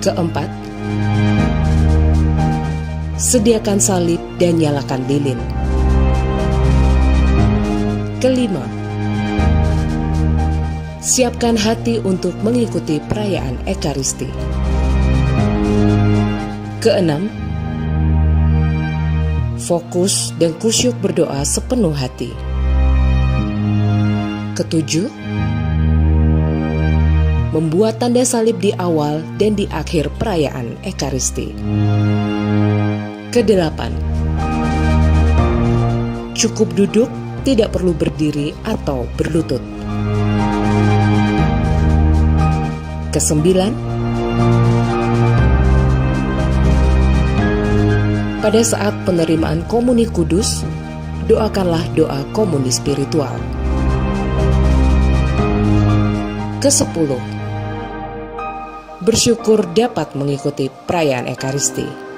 Keempat, sediakan salib dan nyalakan lilin. Kelima, siapkan hati untuk mengikuti perayaan Ekaristi. Keenam, fokus dan kusyuk berdoa sepenuh hati. Ketujuh, membuat tanda salib di awal dan di akhir perayaan Ekaristi. Kedelapan, cukup duduk, tidak perlu berdiri atau berlutut. Kesembilan, pada saat penerimaan komuni kudus, doakanlah doa komuni spiritual. Kesepuluh, bersyukur dapat mengikuti perayaan Ekaristi.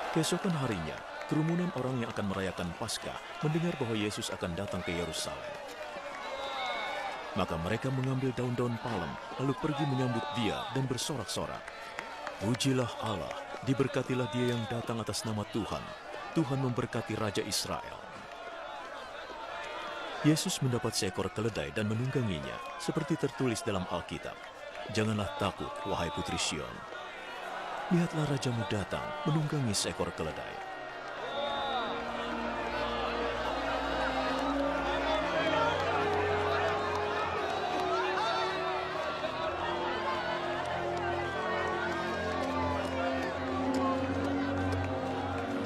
Keesokan harinya, kerumunan orang yang akan merayakan Paskah mendengar bahwa Yesus akan datang ke Yerusalem. Maka mereka mengambil daun-daun palem, lalu pergi menyambut dia dan bersorak-sorak. Pujilah Allah, diberkatilah dia yang datang atas nama Tuhan. Tuhan memberkati Raja Israel. Yesus mendapat seekor keledai dan menungganginya, seperti tertulis dalam Alkitab. Janganlah takut, wahai putri Sion. Lihatlah rajamu datang menunggangi seekor keledai.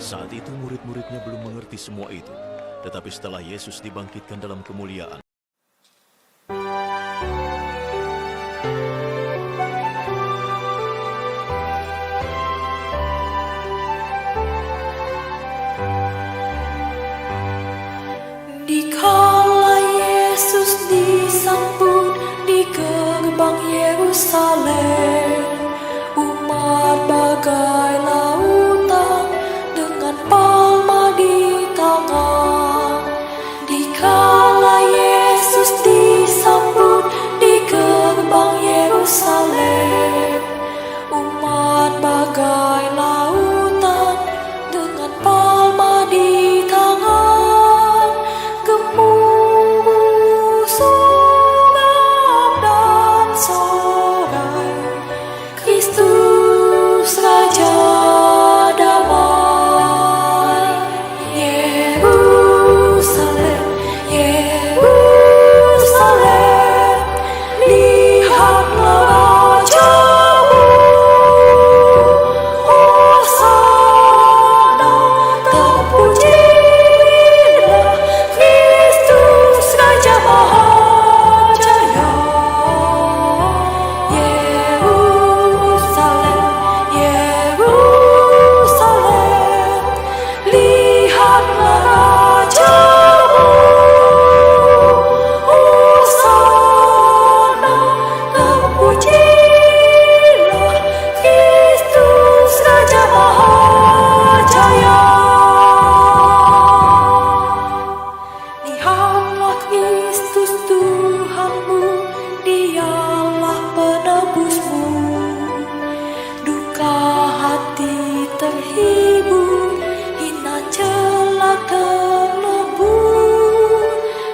Saat itu murid-muridnya belum mengerti semua itu, tetapi setelah Yesus dibangkitkan dalam kemuliaan, Dikala Yesus disambut di gerbang Yerusalem, umat bagai lautan dengan palma di tangan. Dikala Yesus disambut di gerbang Yerusalem, umat bagai lautan dengan palma di tangan. Gemuruh surga dan sorai, Kristus Raja damai. Yerusalem, Yerusalem, lihatlah Rajamu. Hosana, terpujilah Kristus Raja Mahajaya. Yerusalem, Yerusalem, lihatlah Rajamu. Hosana, terpujilah Kristus Raja Mahajaya. Lihatlah Kristus Tuhanmu, Dialah penebusmu. Duka hati terhibur, hina celah terlebur.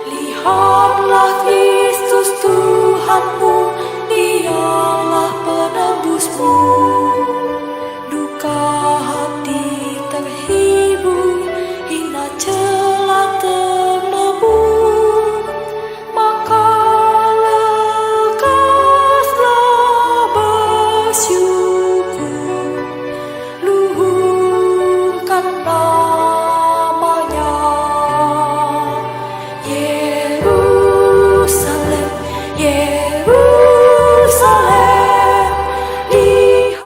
Lihatlah Kristus Tuhanmu, Dialah penebusmu. Duka hati terhibur, hina celah terlebur. Maka lekaslah bersyukur, luhurkan namanya. Yerusalem, Yerusalem, lihat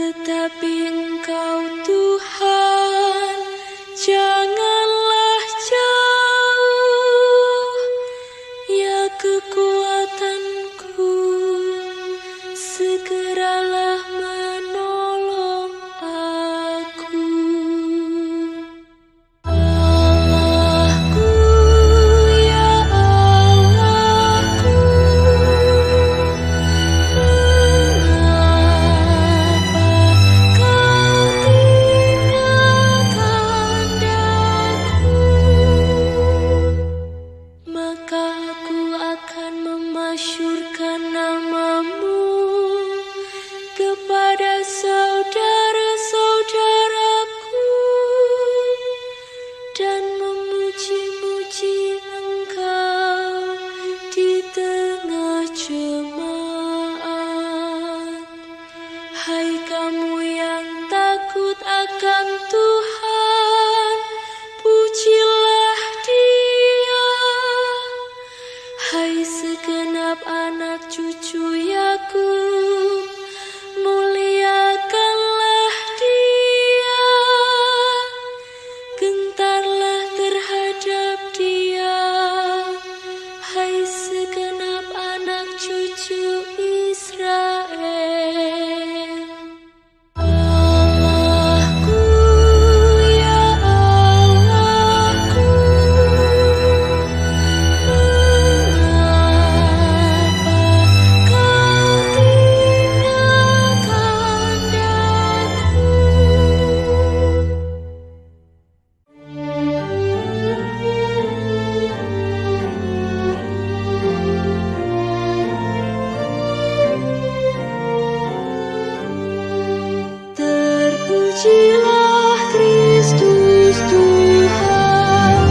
Tetapi Engkau Tuhan, janganlah jauh, ya kekuatanku, segeralah menolong aku. Allahku, ya Allahku, maka aku akan memasyurkan namamu kepada saudara-saudaraku dan memuji-muji Engkau di tengah jemaat. Hai kamu yang takut akan Tuhan, pujilah Dia. Hai segenap anak cucu Yakub, muliakanlah Dia. Gentarlah terhadap Dia, hai segenap anak cucu Israel. Allahku, ya Allahku, mengapa Kau tinggalkan daku? Terpujilah Kristus Tuhan,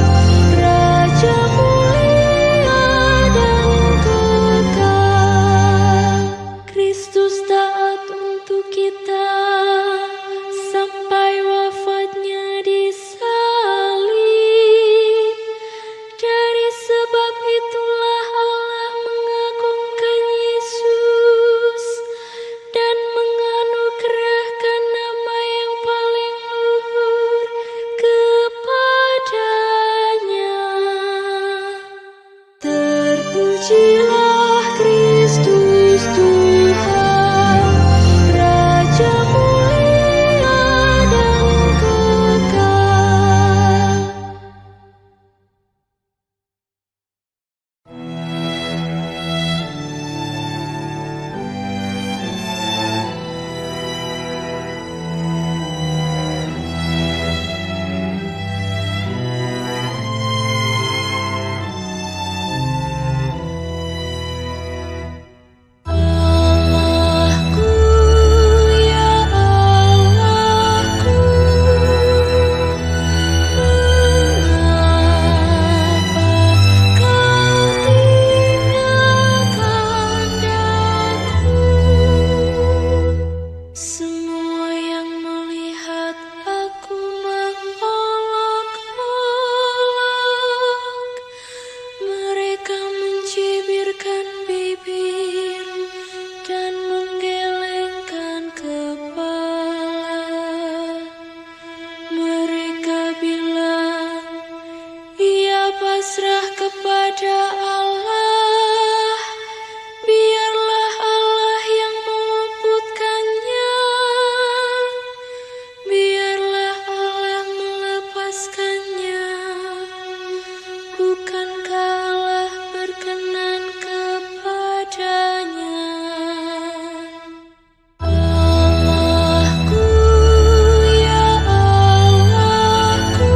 Raja mulia dan kekal. Kristus taat untuk kita sampai wafatnya di salib. Dari sebab itulah Allah mengagungkan Yesus dan menganugerahkan nama yang paling luhur kepadanya. Terpujilah Kristus Tuhan, Raja mulia dan kekal. Allahku, ya Allahku, mengapa Kau tinggalkan daku? Semua yang melihat aku mengolok-olok, mereka mencibirkan bibir dan menggelengkan kepala. Mereka bilang, ia pasrah kepada Allah, biarlah Allah yang meluputkannya, biarlah Allah melepaskannya. Bukankah Allah berkenan kepadanya? Allahku, ya Allahku,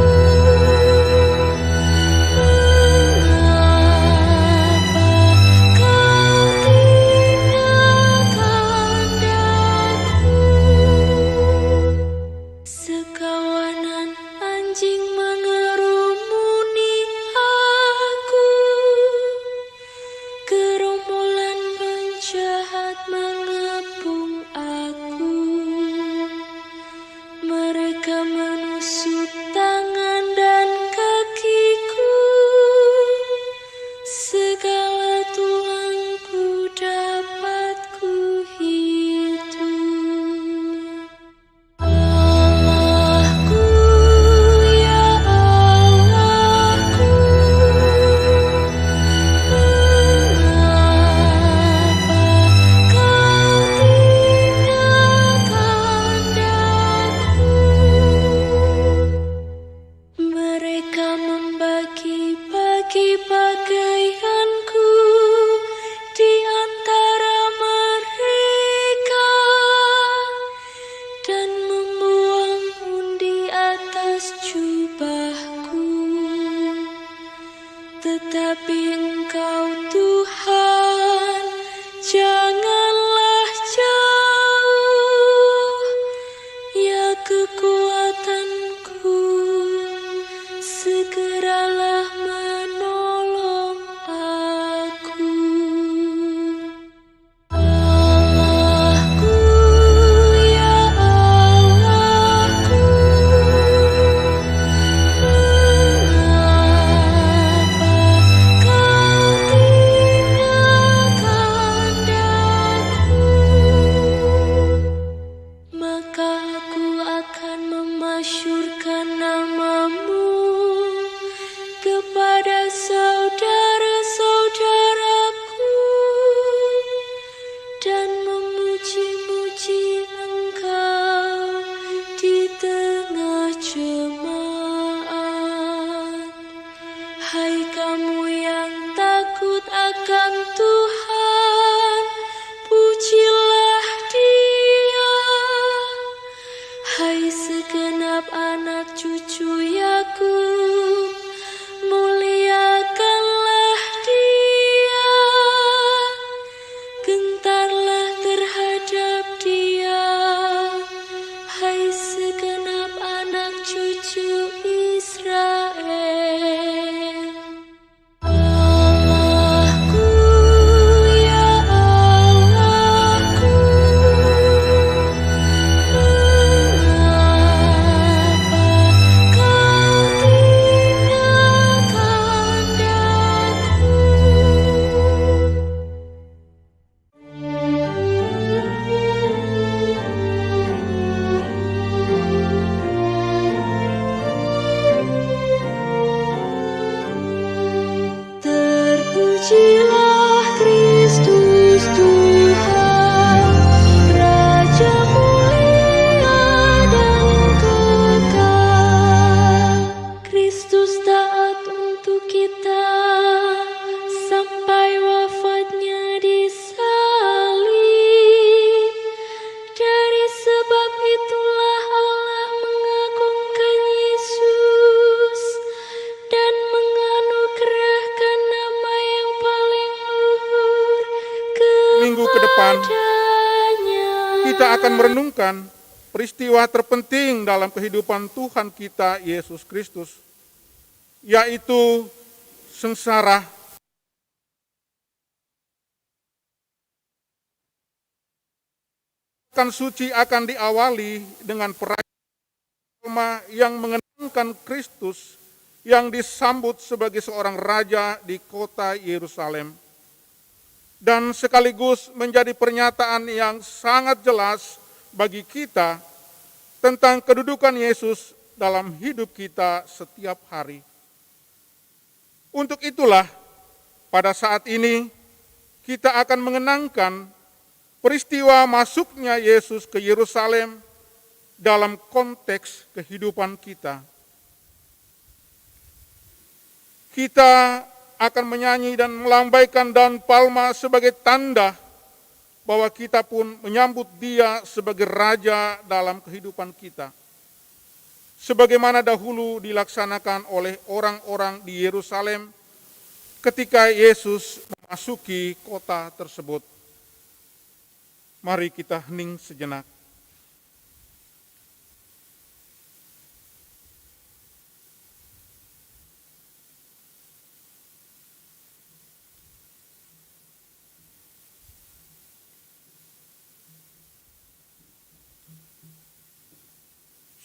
depan padanya. kita akan merenungkan peristiwa terpenting dalam kehidupan Tuhan kita Yesus Kristus, yaitu sengsara. Suci akan diawali dengan perayaan yang mengenangkan Kristus yang disambut sebagai seorang raja di kota Yerusalem, dan sekaligus menjadi pernyataan yang sangat jelas bagi kita tentang kedudukan Yesus dalam hidup kita setiap hari. Untuk itulah, pada saat ini kita akan mengenangkan peristiwa masuknya Yesus ke Yerusalem dalam konteks kehidupan kita. Kita akan menyanyi dan melambaikan daun palma sebagai tanda bahwa kita pun menyambut Dia sebagai Raja dalam kehidupan kita. Sebagaimana dahulu dilaksanakan oleh orang-orang di Yerusalem ketika Yesus memasuki kota tersebut. Mari kita hening sejenak.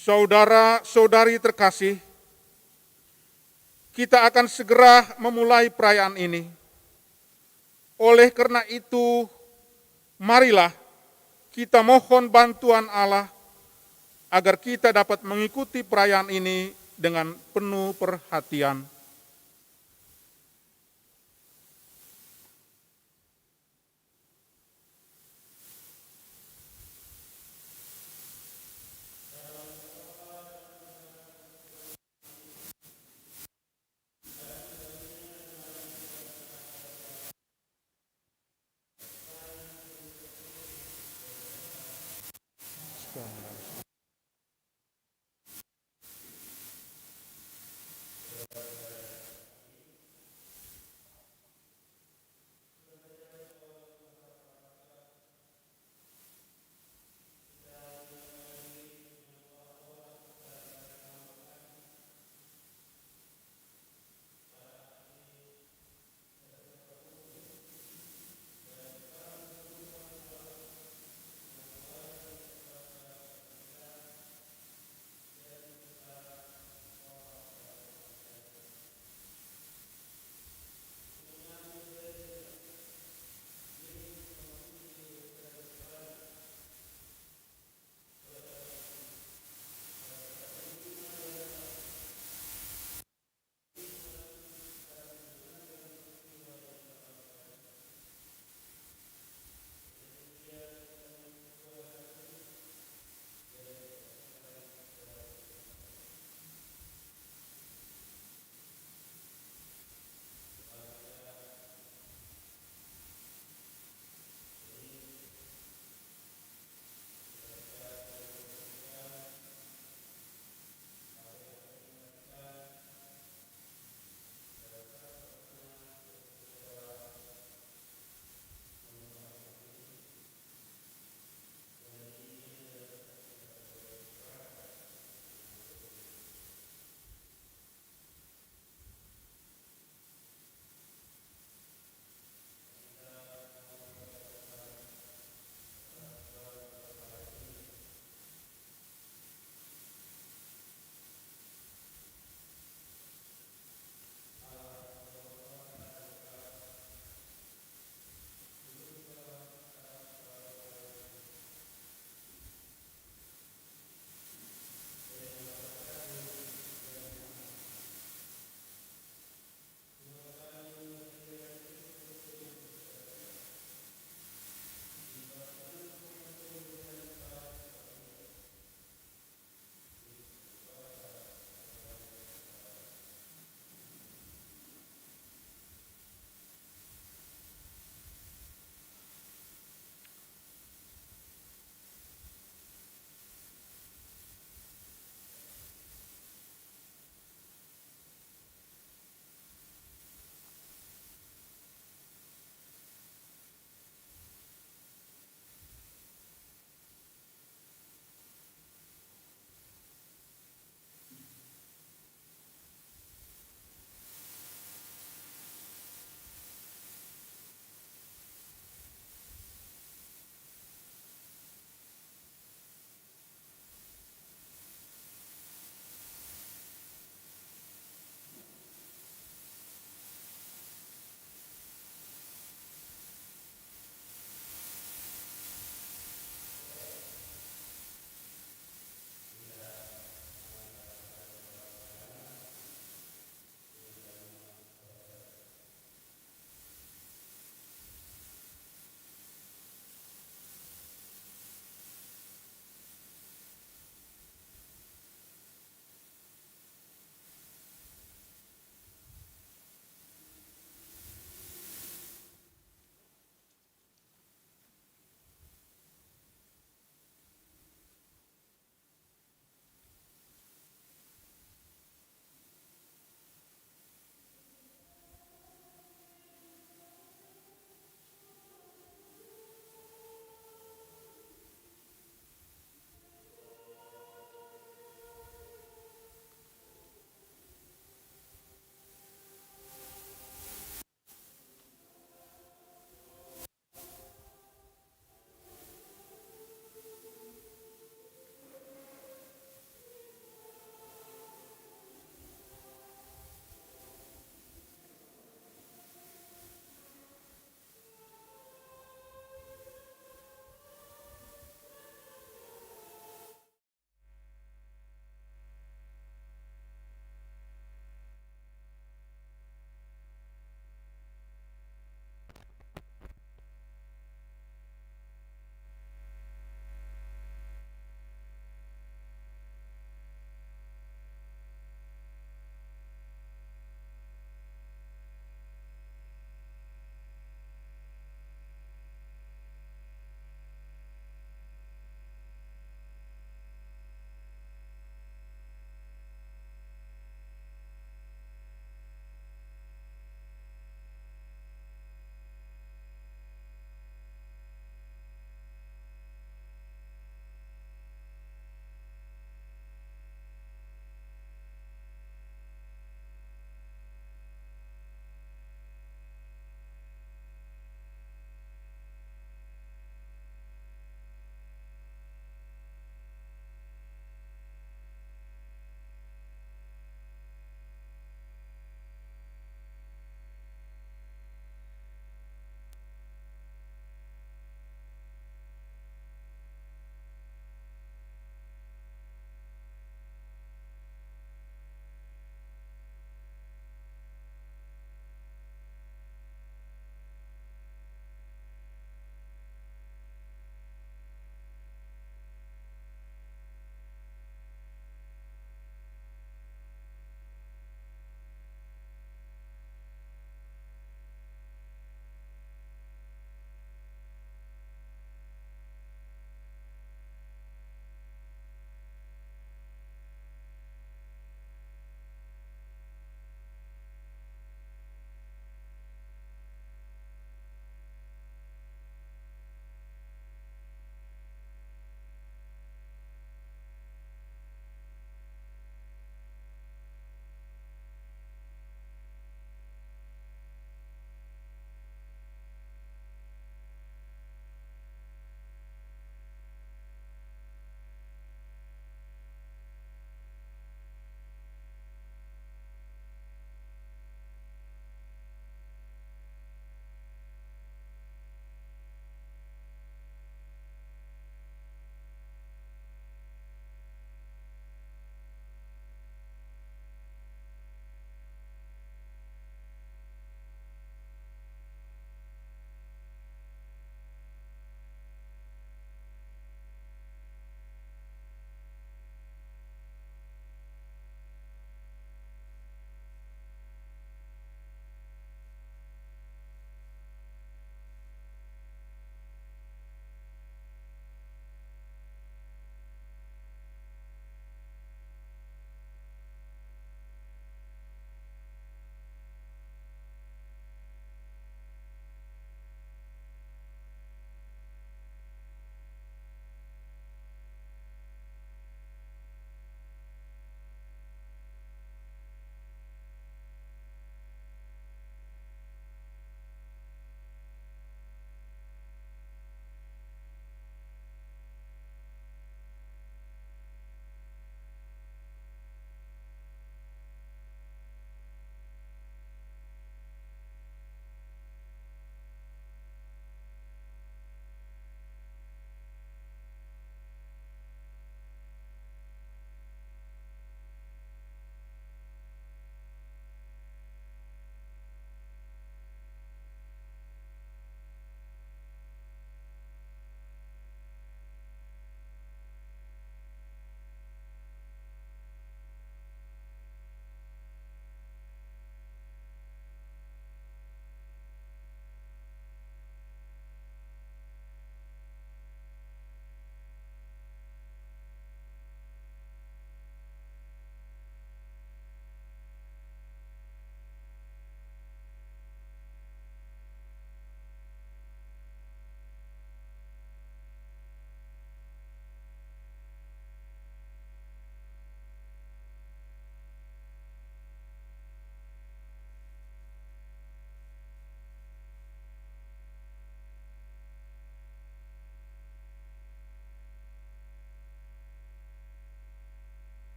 Saudara-saudari terkasih, kita akan segera memulai perayaan ini. Oleh karena itu, marilah kita mohon bantuan Allah agar kita dapat mengikuti perayaan ini dengan penuh perhatian.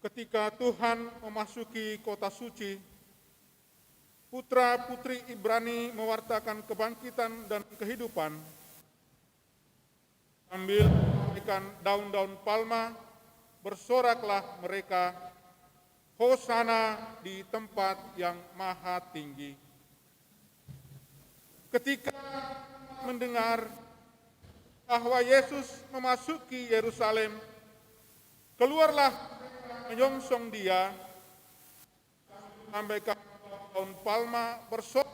ketika Tuhan memasuki kota suci, putra-putri Ibrani mewartakan kebangkitan dan kehidupan. Sambil memberikan daun-daun palma, bersoraklah mereka, Hosana di tempat yang maha tinggi. Ketika mendengar bahwa Yesus memasuki Yerusalem, keluarlah menyongsong dia, sampaikan daun palma, bersorak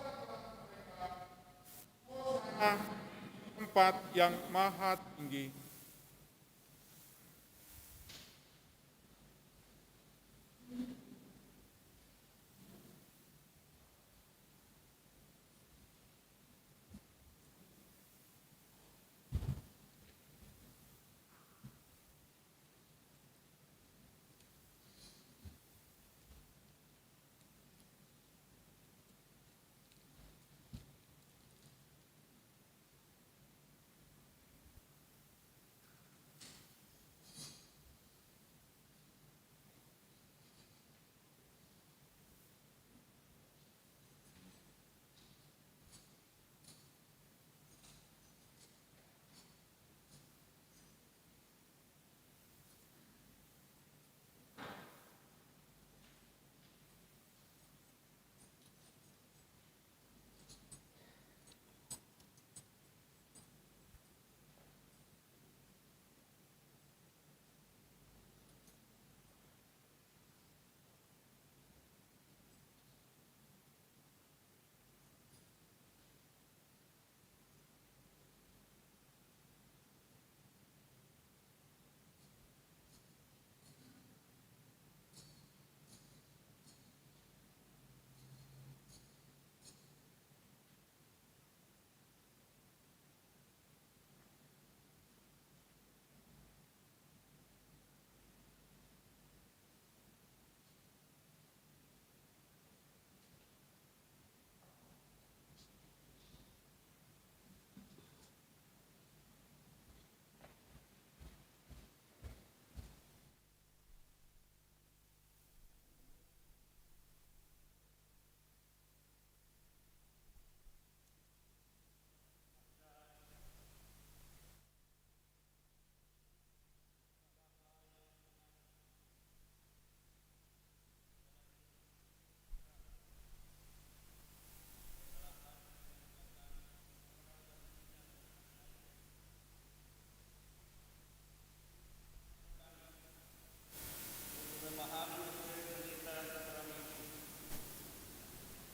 di tempat yang maha tinggi.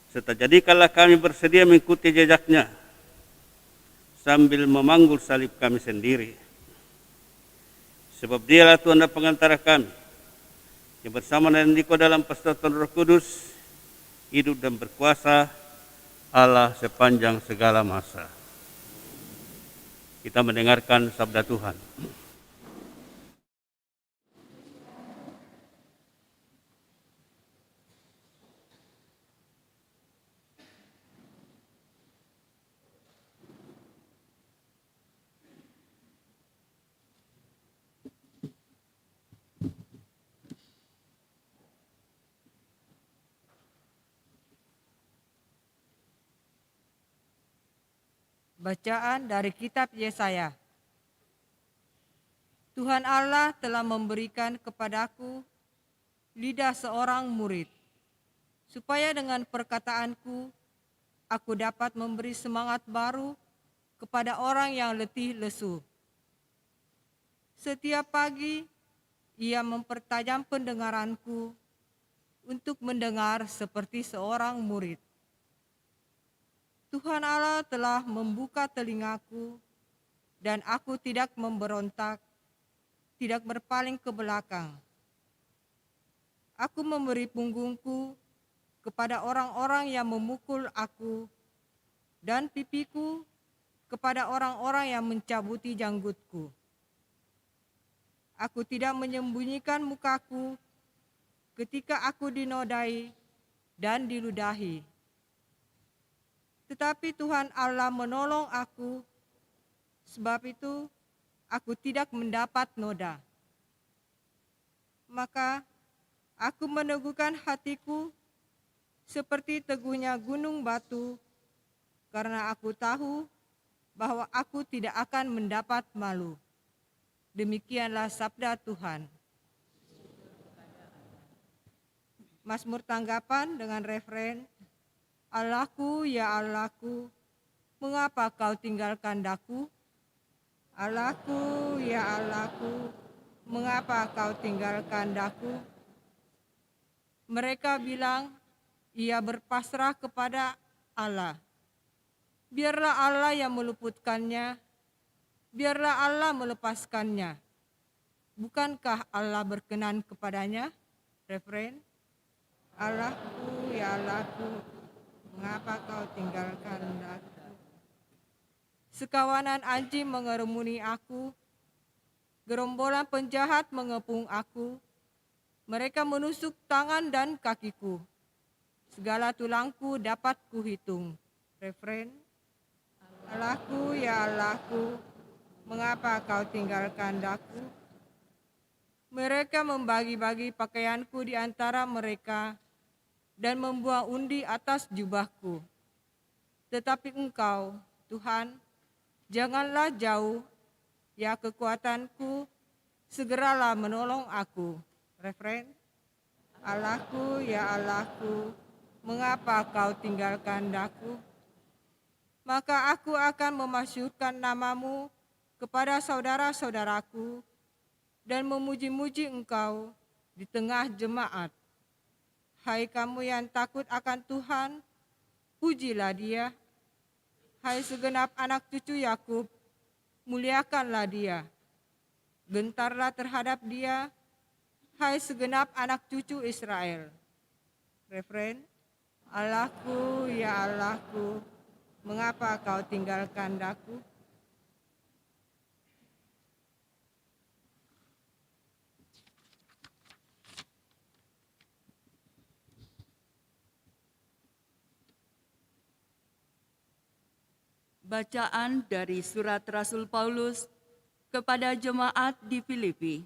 Serta jadikanlah kami bersedia mengikuti jejaknya sambil memanggul salib kami sendiri. Sebab dialah Tuhan dan pengantara kami, yang bersama dan Diko dalam persekutuan Roh Kudus, hidup dan berkuasa Allah sepanjang segala masa. Kita mendengarkan sabda Tuhan. Bacaan dari kitab Yesaya. Tuhan Allah telah memberikan kepadaku lidah seorang murid, supaya dengan perkataanku aku dapat memberi semangat baru kepada orang yang letih lesu. Setiap pagi ia mempertajam pendengaranku untuk mendengar seperti seorang murid. Tuhan Allah telah membuka telingaku, dan aku tidak memberontak, tidak berpaling ke belakang. Aku memberi punggungku kepada orang-orang yang memukul aku, dan pipiku kepada orang-orang yang mencabuti janggutku. Aku tidak menyembunyikan mukaku ketika aku dinodai dan diludahi. Tetapi Tuhan Allah menolong aku, sebab itu aku tidak mendapat noda. Maka Aku meneguhkan hatiku seperti teguhnya gunung batu, karena aku tahu bahwa aku tidak akan mendapat malu. Demikianlah sabda Tuhan. Mazmur tanggapan dengan referen, Allahku, ya Allahku, mengapa kau tinggalkan daku? Allahku, ya Allahku, mengapa kau tinggalkan daku? Mereka bilang, ia berpasrah kepada Allah. Biarlah Allah yang meluputkannya, biarlah Allah melepaskannya. Bukankah Allah berkenan kepadanya? Referen, Allahku, ya Allahku, mengapa kau tinggalkan daku? Sekawanan anjing mengerumuni aku, gerombolan penjahat mengepung aku, mereka menusuk tangan dan kakiku. Segala tulangku dapat kuhitung. Referen, Allahku, ya Allahku, mengapa kau tinggalkan daku? Mereka membagi-bagi pakaianku di antara mereka dan membuang undi atas jubahku. Tetapi Engkau, Tuhan, janganlah jauh, ya kekuatanku, segeralah menolong aku. Referen, Allahku, ya Allahku, mengapa kau tinggalkan daku? Maka aku akan memasyurkan namamu kepada saudara-saudaraku dan memuji-muji Engkau di tengah jemaat. Hai kamu yang takut akan Tuhan, pujilah Dia. Hai segenap anak cucu Yakub, muliakanlah Dia. Gentarlah terhadap Dia, hai segenap anak cucu Israel. Referen, Allahku, ya Allahku, mengapa kau tinggalkan daku? Bacaan dari surat Rasul Paulus kepada jemaat di Filipi.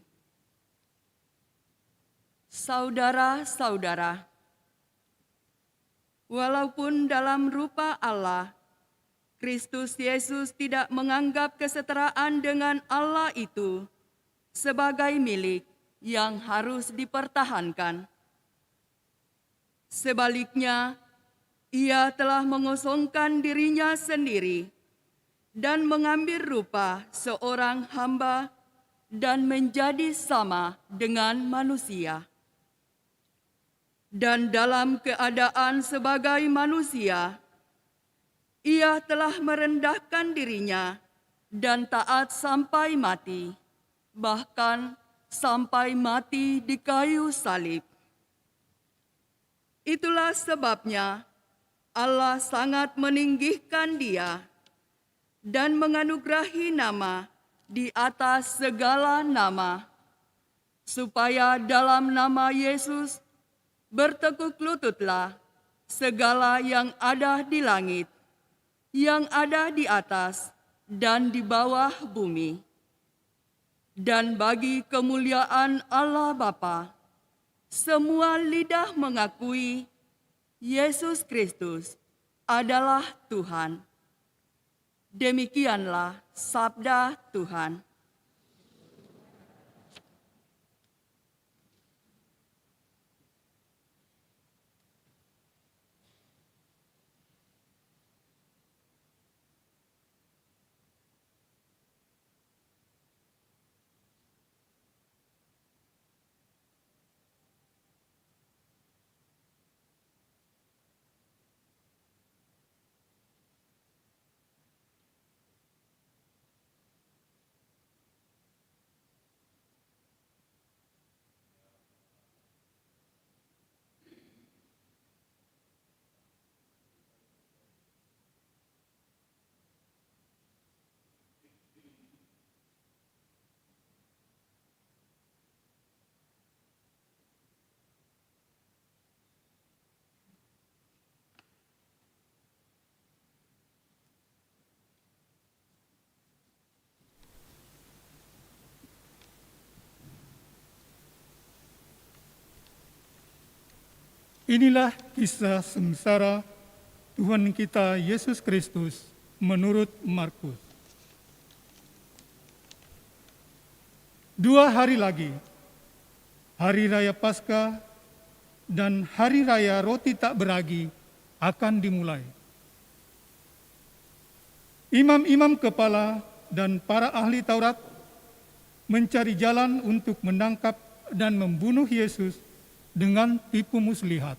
Saudara-saudara, walaupun dalam rupa Allah, Kristus Yesus tidak menganggap kesetaraan dengan Allah itu sebagai milik yang harus dipertahankan. Sebaliknya, Ia telah mengosongkan dirinya sendiri dan mengambil rupa seorang hamba dan menjadi sama dengan manusia. Dan dalam keadaan sebagai manusia, Ia telah merendahkan dirinya dan taat sampai mati, bahkan sampai mati di kayu salib. Itulah sebabnya Allah sangat meninggikan Dia dan menganugerahi nama di atas segala nama, supaya dalam nama Yesus bertekuk lututlah segala yang ada di langit, yang ada di atas, dan di bawah bumi. Dan bagi kemuliaan Allah Bapa, semua lidah mengakui Yesus Kristus adalah Tuhan. Demikianlah sabda Tuhan. Inilah kisah sengsara Tuhan kita Yesus Kristus menurut Markus. 2 hari lagi, Hari Raya Paskah dan Hari Raya Roti Tak Beragi akan dimulai. Imam-imam kepala dan para ahli Taurat mencari jalan untuk menangkap dan membunuh Yesus dengan tipu muslihat.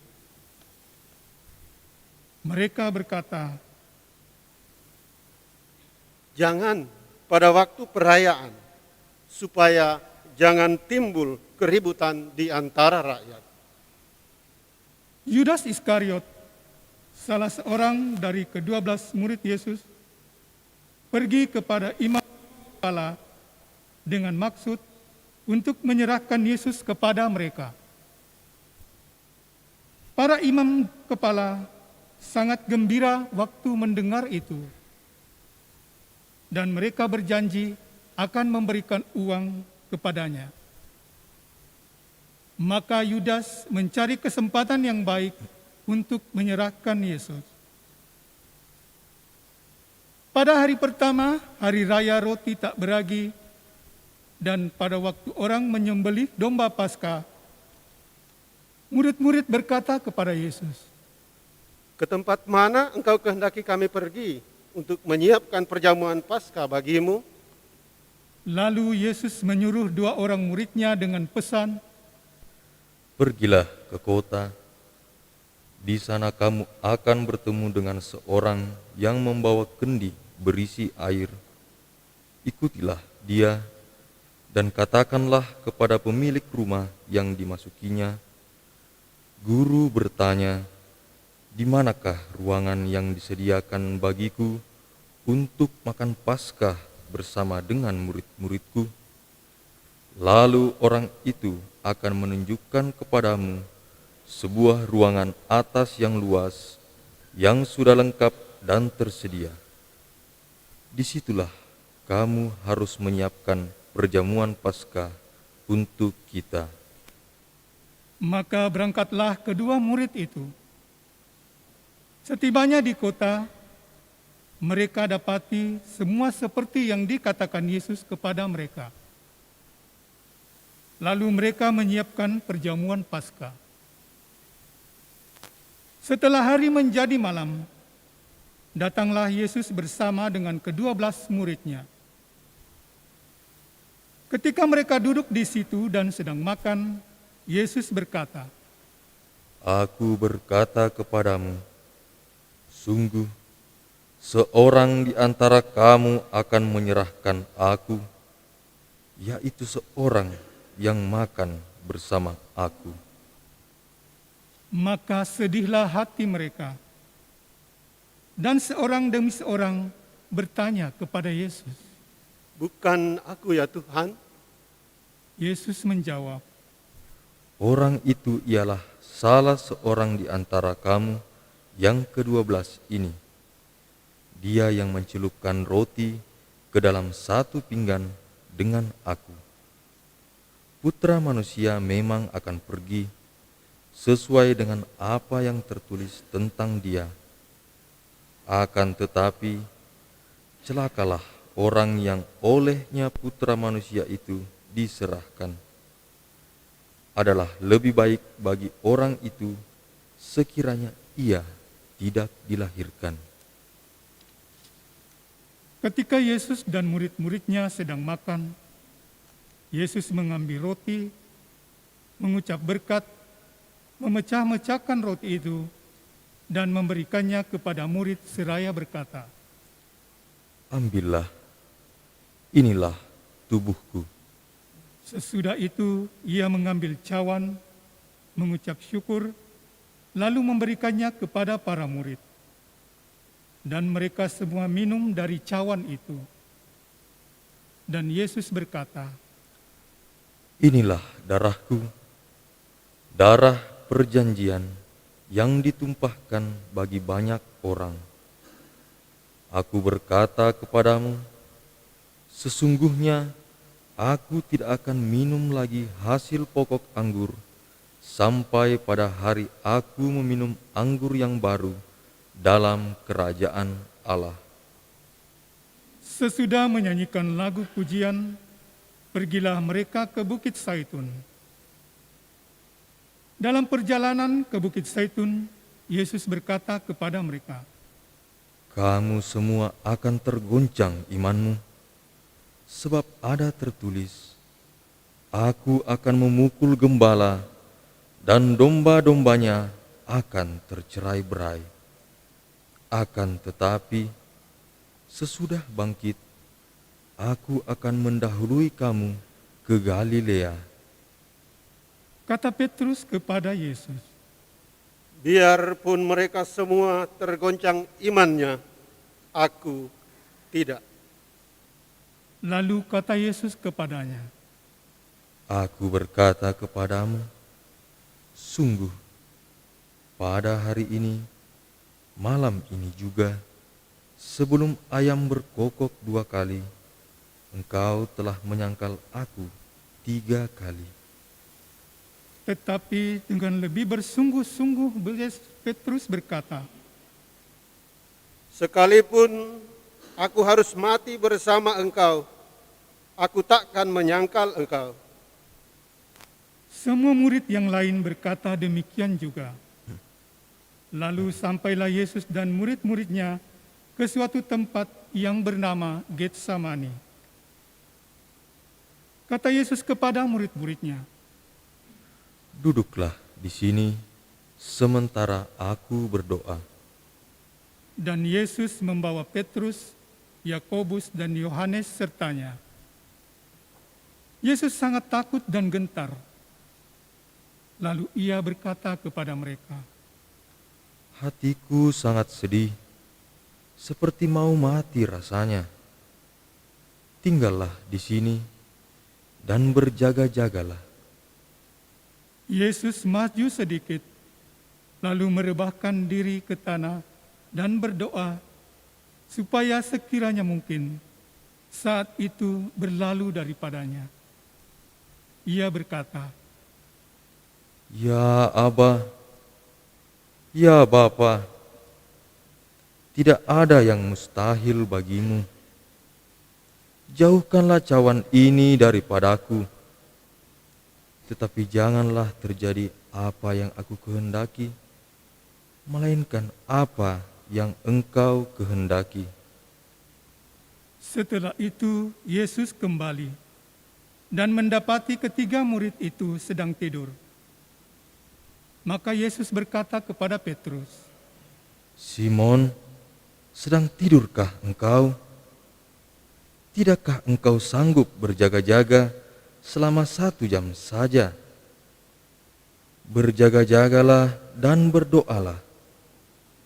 Mereka berkata, jangan pada waktu perayaan, supaya jangan timbul keributan di antara rakyat. Yudas Iskariot, salah seorang dari ke-12 murid Yesus, pergi kepada imam kepala dengan maksud untuk menyerahkan Yesus kepada mereka. Para imam kepala sangat gembira waktu mendengar itu, dan mereka berjanji akan memberikan uang kepadanya. Maka Yudas mencari kesempatan yang baik untuk menyerahkan Yesus. Pada hari pertama, Hari Raya Roti Tak Beragi, dan pada waktu orang menyembelih domba Paskah, murid-murid berkata kepada Yesus, Ke tempat mana engkau kehendaki kami pergi untuk menyiapkan perjamuan Paskah bagimu? Lalu Yesus menyuruh 2 orang muridnya dengan pesan, pergilah ke kota, di sana kamu akan bertemu dengan seorang yang membawa kendi berisi air. Ikutilah dia dan katakanlah kepada pemilik rumah yang dimasukinya, Guru bertanya, di manakah ruangan yang disediakan bagiku untuk makan Paskah bersama dengan murid-muridku? Lalu orang itu akan menunjukkan kepadamu sebuah ruangan atas yang luas, yang sudah lengkap dan tersedia. Disitulah kamu harus menyiapkan perjamuan Paskah untuk kita. Maka berangkatlah kedua murid itu. Setibanya di kota, mereka dapati semua seperti yang dikatakan Yesus kepada mereka. Lalu mereka menyiapkan perjamuan Paskah. Setelah hari menjadi malam, datanglah Yesus bersama dengan ke-12 muridnya. Ketika mereka duduk di situ dan sedang makan, Yesus berkata, Aku berkata kepadamu, sungguh, seorang di antara kamu akan menyerahkan aku, yaitu seorang yang makan bersama aku. Maka sedihlah hati mereka. Dan seorang demi seorang bertanya kepada Yesus, Bukan aku ya Tuhan? Yesus menjawab, Orang itu ialah salah seorang di antara kamu yang ke-12 ini. Dia yang mencelupkan roti ke dalam satu pinggan dengan aku. Putra manusia memang akan pergi sesuai dengan apa yang tertulis tentang dia. Akan tetapi, celakalah orang yang olehnya putra manusia itu diserahkan. Adalah lebih baik bagi orang itu sekiranya ia tidak dilahirkan. ketika Yesus dan murid-muridnya sedang makan, Yesus mengambil roti, mengucap berkat, memecah-mecahkan roti itu, dan memberikannya kepada murid seraya berkata, Ambillah, inilah tubuhku. Sesudah itu ia mengambil cawan, mengucap syukur, lalu memberikannya kepada para murid. Dan mereka semua minum dari cawan itu. Dan Yesus berkata, Inilah darahku, darah perjanjian yang ditumpahkan bagi banyak orang. Aku berkata kepadamu, sesungguhnya aku tidak akan minum lagi hasil pokok anggur sampai pada hari aku meminum anggur yang baru dalam kerajaan Allah." Sesudah menyanyikan lagu pujian, pergilah mereka ke Bukit Zaitun. Dalam perjalanan ke Bukit Zaitun, Yesus berkata kepada mereka, "Kamu semua akan tergoncang imanmu, sebab ada tertulis, Aku akan memukul gembala, dan domba-dombanya akan tercerai-berai. Akan tetapi, sesudah bangkit, Aku akan mendahului kamu ke Galilea." kata Petrus kepada Yesus, Biarpun mereka semua tergoncang imannya, aku tidak. lalu kata Yesus kepadanya, Aku berkata kepadamu, sungguh, pada hari ini, malam ini juga, sebelum ayam berkokok 2 kali, engkau telah menyangkal aku 3 kali. tetapi dengan lebih bersungguh-sungguh Petrus berkata, Sekalipun aku harus mati bersama engkau, aku takkan menyangkal engkau. semua murid yang lain berkata demikian juga. Lalu sampailah Yesus dan murid-muridnya ke suatu tempat yang bernama Getsemani. Kata Yesus kepada murid-muridnya, Duduklah di sini, sementara aku berdoa. dan Yesus membawa Petrus, Yakobus, dan Yohanes sertanya. Yesus sangat takut dan gentar. Lalu ia berkata kepada mereka, Hatiku sangat sedih, seperti mau mati rasanya. Tinggallah di sini dan berjaga-jagalah. Yesus maju sedikit, lalu merebahkan diri ke tanah dan berdoa, supaya sekiranya mungkin saat itu berlalu daripadanya. Ia berkata, Ya Aba, ya Bapa, tidak ada yang mustahil bagimu. Jauhkanlah cawan ini daripadaku, tetapi janganlah terjadi apa yang aku kehendaki, melainkan apa yang Engkau kehendaki. Setelah itu Yesus kembali dan mendapati ketiga murid itu sedang tidur. Maka Yesus berkata kepada Petrus, Simon, sedang tidurkah engkau? Tidakkah engkau sanggup berjaga-jaga selama 1 jam saja? Berjaga-jagalah dan berdoalah,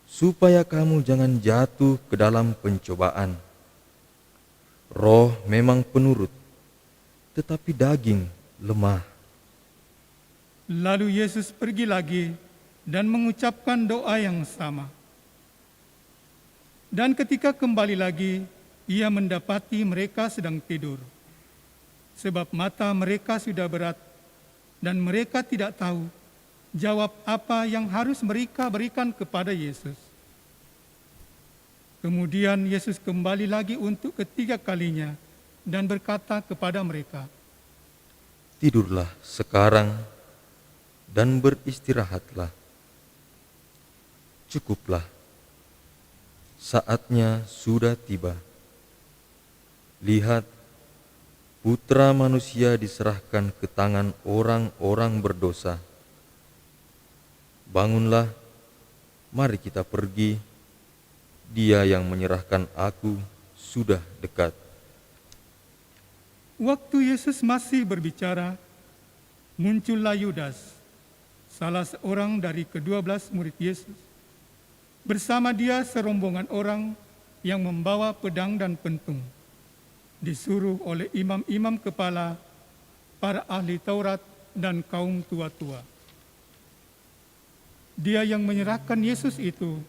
supaya kamu jangan jatuh ke dalam pencobaan. Roh memang penurut, tetapi daging lemah. Lalu Yesus pergi lagi dan mengucapkan doa yang sama. Dan ketika kembali lagi, ia mendapati mereka sedang tidur, sebab mata mereka sudah berat dan mereka tidak tahu jawab apa yang harus mereka berikan kepada Yesus. Kemudian Yesus kembali lagi untuk ketiga kalinya dan berkata kepada mereka, Tidurlah sekarang dan beristirahatlah. Cukuplah, saatnya sudah tiba. Lihat, Putra Manusia diserahkan ke tangan orang-orang berdosa. Bangunlah, mari kita pergi. Dia yang menyerahkan aku sudah dekat. Waktu Yesus masih berbicara, muncullah Yudas, salah seorang dari ke-12 murid Yesus. Bersama dia serombongan orang yang membawa pedang dan pentung, disuruh oleh imam-imam kepala, para ahli Taurat, dan kaum tua-tua. Dia yang menyerahkan Yesus itu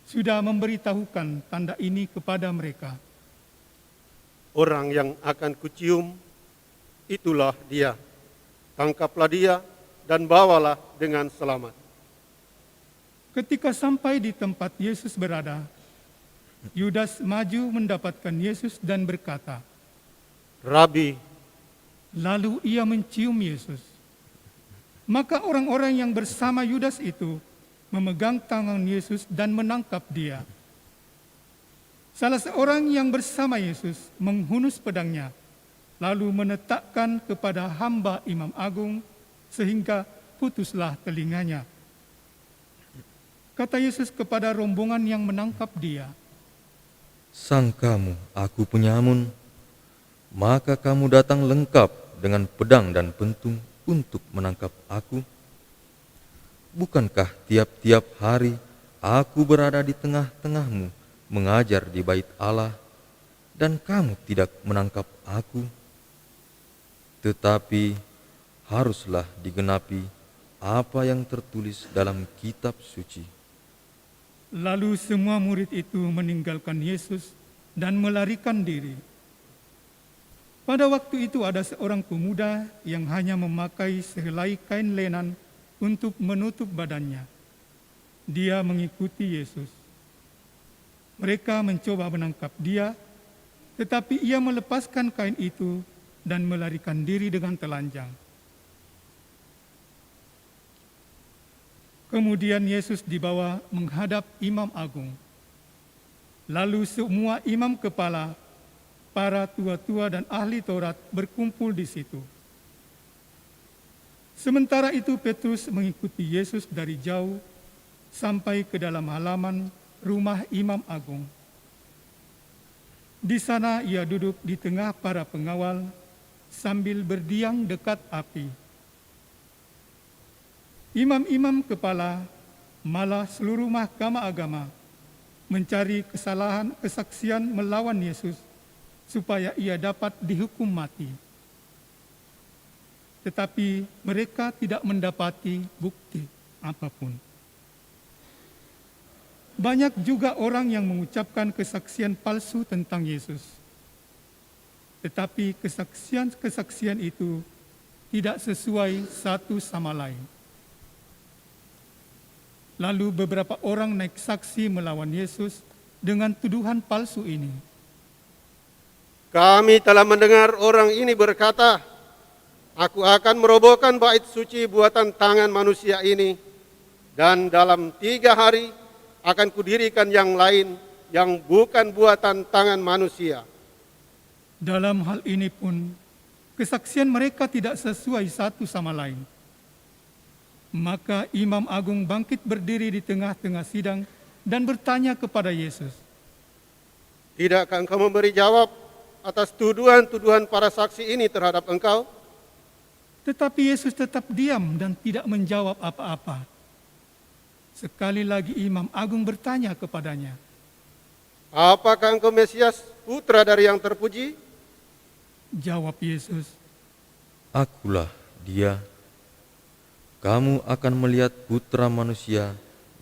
sudah memberitahukan tanda ini kepada mereka. Orang yang akan kucium, itulah dia. Tangkaplah dia dan bawalah dengan selamat. Ketika sampai di tempat Yesus berada, Yudas maju mendapatkan Yesus dan berkata, Rabi, lalu ia mencium Yesus. Maka orang-orang yang bersama Yudas itu memegang tangan Yesus dan menangkap dia. Salah seorang yang bersama Yesus menghunus pedangnya, lalu menetakkan kepada hamba Imam Agung, sehingga putuslah telinganya. Kata Yesus kepada rombongan yang menangkap dia, Sangkamu aku penyamun, maka kamu datang lengkap dengan pedang dan pentung untuk menangkap aku? Bukankah tiap-tiap hari aku berada di tengah-tengahmu mengajar di bait Allah, dan kamu tidak menangkap aku? Tetapi haruslah digenapi apa yang tertulis dalam kitab suci. Lalu semua murid itu meninggalkan Yesus dan melarikan diri. Pada waktu itu ada seorang pemuda yang hanya memakai sehelai kain lenan untuk menutup badannya. Dia mengikuti Yesus. Mereka mencoba menangkap dia, tetapi ia melepaskan kain itu dan melarikan diri dengan telanjang. Kemudian Yesus dibawa menghadap Imam Agung. Lalu semua imam kepala, para tua-tua dan ahli Taurat berkumpul di situ. Sementara itu Petrus mengikuti Yesus dari jauh sampai ke dalam halaman rumah Imam Agung. Di sana ia duduk di tengah para pengawal sambil berdiam dekat api. Imam-imam kepala, malah seluruh mahkamah agama, mencari kesalahan kesaksian melawan Yesus supaya ia dapat dihukum mati. Tetapi mereka tidak mendapati bukti apapun. Banyak juga orang yang mengucapkan kesaksian palsu tentang Yesus. Tetapi kesaksian-kesaksian itu tidak sesuai satu sama lain. Lalu beberapa orang naik saksi melawan Yesus dengan tuduhan palsu ini. kami telah mendengar orang ini berkata, aku akan merobohkan bait suci buatan tangan manusia ini, dan dalam 3 hari akan kudirikan yang lain yang bukan buatan tangan manusia. Dalam hal ini pun, kesaksian mereka tidak sesuai satu sama lain. Maka Imam Agung bangkit berdiri di tengah-tengah sidang dan bertanya kepada Yesus, Tidakkah engkau memberi jawab atas tuduhan-tuduhan para saksi ini terhadap engkau? tetapi Yesus tetap diam dan tidak menjawab apa-apa. Sekali lagi Imam Agung bertanya kepadanya, Apakah engkau Mesias, putra dari yang terpuji? jawab Yesus, Akulah dia. Kamu akan melihat Putra Manusia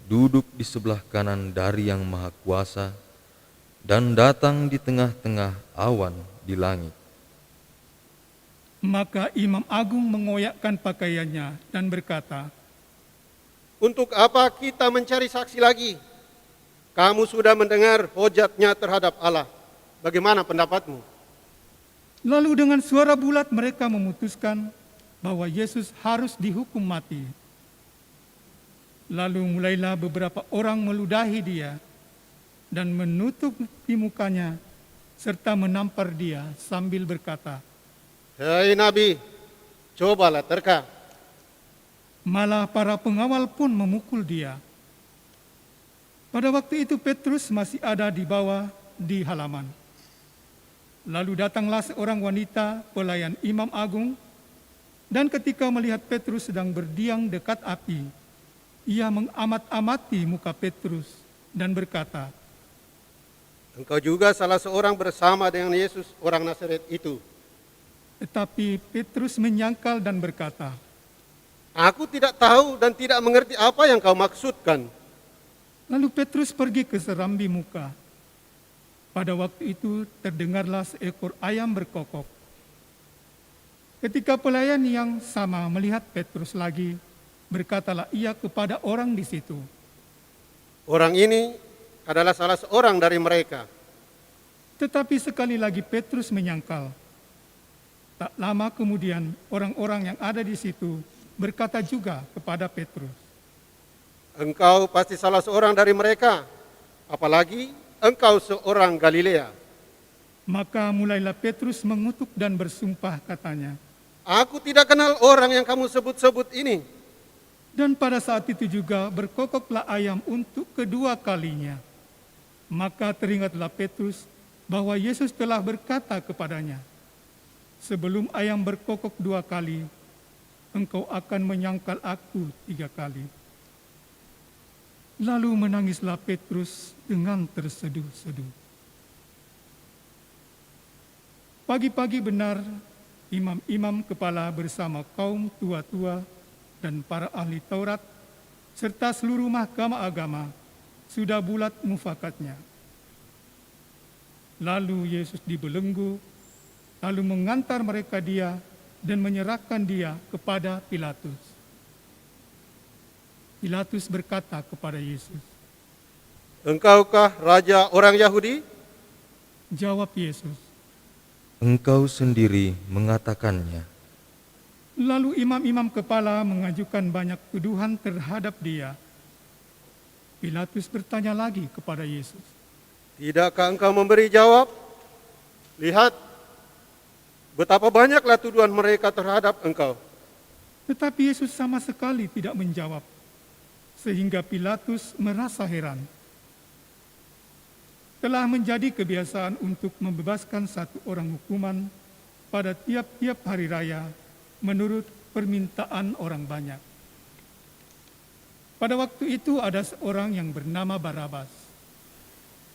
duduk di sebelah kanan dari Yang Maha Kuasa dan datang di tengah-tengah awan di langit. Maka Imam Agung mengoyakkan pakaiannya dan berkata, Untuk apa kita mencari saksi lagi? Kamu sudah mendengar hujatnya terhadap Allah. Bagaimana pendapatmu? lalu dengan suara bulat mereka memutuskan bahwa Yesus harus dihukum mati. Lalu mulailah beberapa orang meludahi dia dan menutupi mukanya serta menampar dia sambil berkata, Hei Nabi, cobalah terka. Malah para pengawal pun memukul dia. Pada waktu itu Petrus masih ada di bawah di halaman. Lalu datanglah seorang wanita pelayan Imam Agung, dan ketika melihat Petrus sedang berdiam dekat api, ia mengamat-amati muka Petrus dan berkata, Engkau juga salah seorang bersama dengan Yesus, orang Nazaret itu. Tetapi Petrus menyangkal dan berkata, Aku tidak tahu dan tidak mengerti apa yang kau maksudkan. Lalu Petrus pergi ke serambi muka. Pada waktu itu terdengarlah seekor ayam berkokok. Ketika pelayan yang sama melihat Petrus lagi, berkatalah ia kepada orang di situ, Orang ini adalah salah seorang dari mereka. tetapi sekali lagi Petrus menyangkal. Tak lama kemudian orang-orang yang ada di situ berkata juga kepada Petrus, Engkau pasti salah seorang dari mereka, apalagi engkau seorang Galilea. maka mulailah Petrus mengutuk dan bersumpah katanya. Aku tidak kenal orang yang kamu sebut-sebut ini. Dan pada saat itu juga berkokoklah ayam untuk kedua kalinya. Maka teringatlah Petrus bahwa Yesus telah berkata kepadanya, sebelum ayam berkokok 2 kali, engkau akan menyangkal aku 3 kali. Lalu menangislah Petrus dengan terseduh-seduh. Pagi-pagi benar, imam-imam kepala bersama kaum tua-tua dan para ahli Taurat, serta seluruh mahkamah agama, sudah bulat mufakatnya. Lalu Yesus dibelenggu, lalu mengantar mereka dia dan menyerahkan dia kepada Pilatus. Pilatus berkata kepada Yesus, Engkaukah raja orang Yahudi? jawab Yesus. Engkau sendiri mengatakannya. Lalu imam-imam kepala mengajukan banyak tuduhan terhadap dia. Pilatus bertanya lagi kepada Yesus, Tidakkah engkau memberi jawab? Lihat, betapa banyaklah tuduhan mereka terhadap engkau. tetapi Yesus sama sekali tidak menjawab, sehingga Pilatus merasa heran. Telah menjadi kebiasaan untuk membebaskan satu orang hukuman pada tiap-tiap hari raya menurut permintaan orang banyak. Pada waktu itu ada seorang yang bernama Barabas.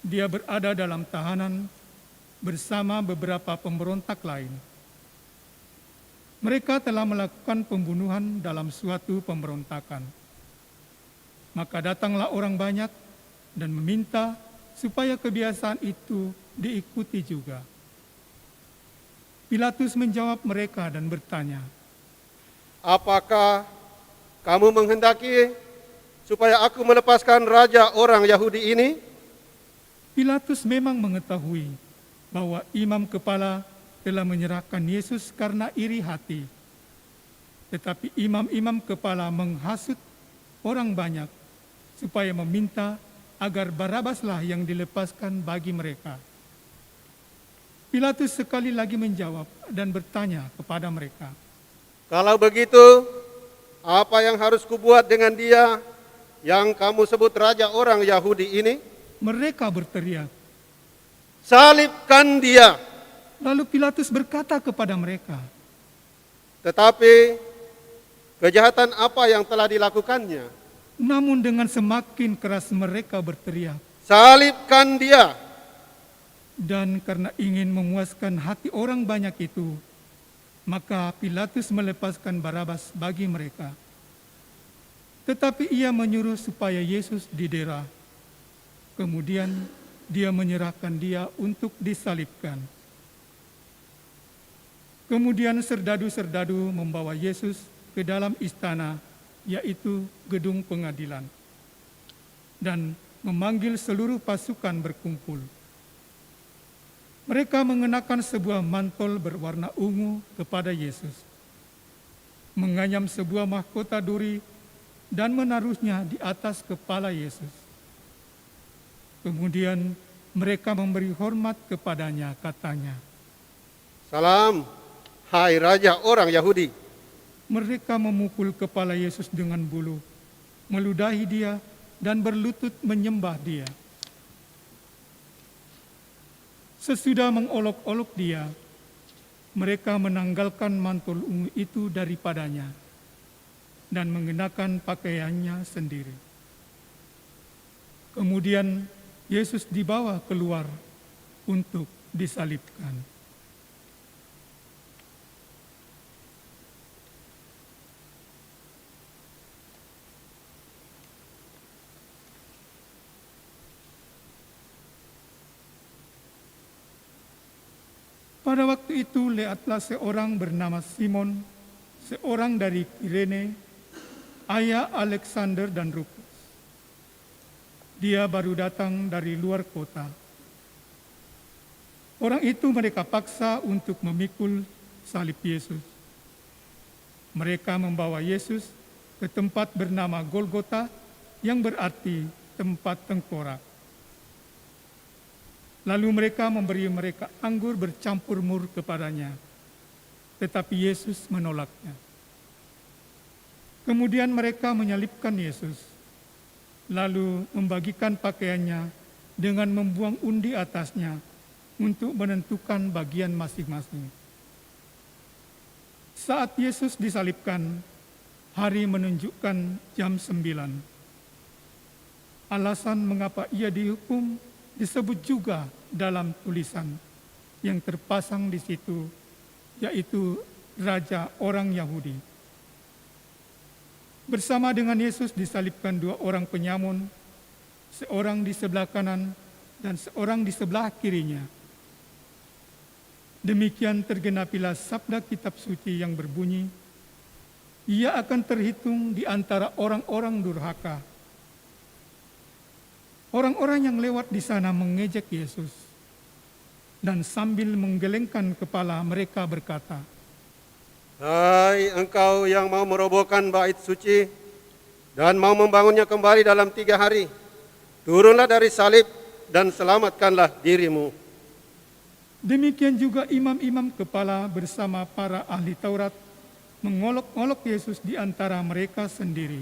Dia berada dalam tahanan bersama beberapa pemberontak lain. Mereka telah melakukan pembunuhan dalam suatu pemberontakan. Maka datanglah orang banyak dan meminta supaya kebiasaan itu diikuti juga. Pilatus menjawab mereka dan bertanya, Apakah kamu menghendaki supaya aku melepaskan raja orang Yahudi ini? Pilatus memang mengetahui bahwa imam kepala telah menyerahkan Yesus karena iri hati. Tetapi imam-imam kepala menghasut orang banyak supaya meminta agar Barabaslah yang dilepaskan bagi mereka. Pilatus sekali lagi menjawab dan bertanya kepada mereka, Kalau begitu, apa yang harus kubuat dengan dia yang kamu sebut raja orang Yahudi ini? mereka berteriak. Salibkan dia. Lalu Pilatus berkata kepada mereka, Tetapi kejahatan apa yang telah dilakukannya? namun dengan semakin keras mereka berteriak. Salibkan dia. Dan karena ingin memuaskan hati orang banyak itu, maka Pilatus melepaskan Barabas bagi mereka. Tetapi ia menyuruh supaya Yesus didera. Kemudian dia menyerahkan dia untuk disalibkan. Kemudian serdadu-serdadu membawa Yesus ke dalam istana, yaitu gedung pengadilan, dan memanggil seluruh pasukan berkumpul. Mereka mengenakan sebuah mantel berwarna ungu kepada Yesus, menganyam sebuah mahkota duri dan menaruhnya di atas kepala Yesus. Kemudian mereka memberi hormat kepadanya, katanya, Salam, hai raja orang Yahudi. Mereka memukul kepala Yesus dengan bulu, meludahi dia dan berlutut menyembah dia. Sesudah mengolok-olok dia, mereka menanggalkan mantul ungu itu daripadanya dan mengenakan pakaiannya sendiri. Kemudian Yesus dibawa keluar untuk disalibkan. Pada waktu itu lihatlah seorang bernama Simon, seorang dari Kirene, ayah Alexander dan Rufus. Dia baru datang dari luar kota. Orang itu mereka paksa untuk memikul salib Yesus. Mereka membawa Yesus ke tempat bernama Golgota, yang berarti tempat tengkorak. Lalu mereka memberi mereka anggur bercampur mur kepadanya, tetapi Yesus menolaknya. Kemudian mereka menyalibkan Yesus, lalu membagikan pakaiannya dengan membuang undi atasnya untuk menentukan bagian masing-masing. Saat Yesus disalibkan, hari menunjukkan jam 9. Alasan mengapa ia dihukum disebut juga dalam tulisan yang terpasang di situ, yaitu Raja orang Yahudi. Bersama dengan Yesus disalibkan 2 orang penyamun, seorang di sebelah kanan dan seorang di sebelah kirinya. Demikian tergenapilah sabda kitab suci yang berbunyi, ia akan terhitung di antara orang-orang durhaka. Orang-orang yang lewat di sana mengejek Yesus, dan sambil menggelengkan kepala mereka berkata, Hai engkau yang mau merobohkan bait suci dan mau membangunnya kembali dalam 3 hari, turunlah dari salib dan selamatkanlah dirimu. Demikian juga imam-imam kepala bersama para ahli Taurat mengolok-olok Yesus di antara mereka sendiri.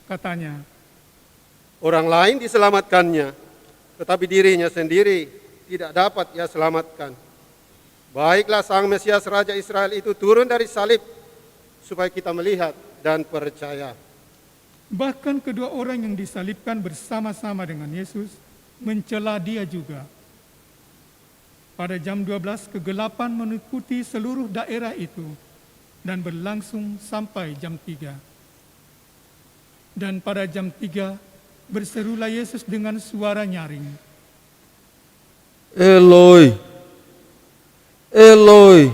Katanya, Orang lain diselamatkannya, tetapi dirinya sendiri tidak dapat ia selamatkan. Baiklah Sang Mesias Raja Israel itu turun dari salib, supaya kita melihat dan percaya. bahkan kedua orang yang disalibkan bersama-sama dengan Yesus mencela dia juga. Pada jam 12 kegelapan meliputi seluruh daerah itu dan berlangsung sampai jam 3. Dan pada jam 3 berserulah Yesus dengan suara nyaring, Eloi, Eloi,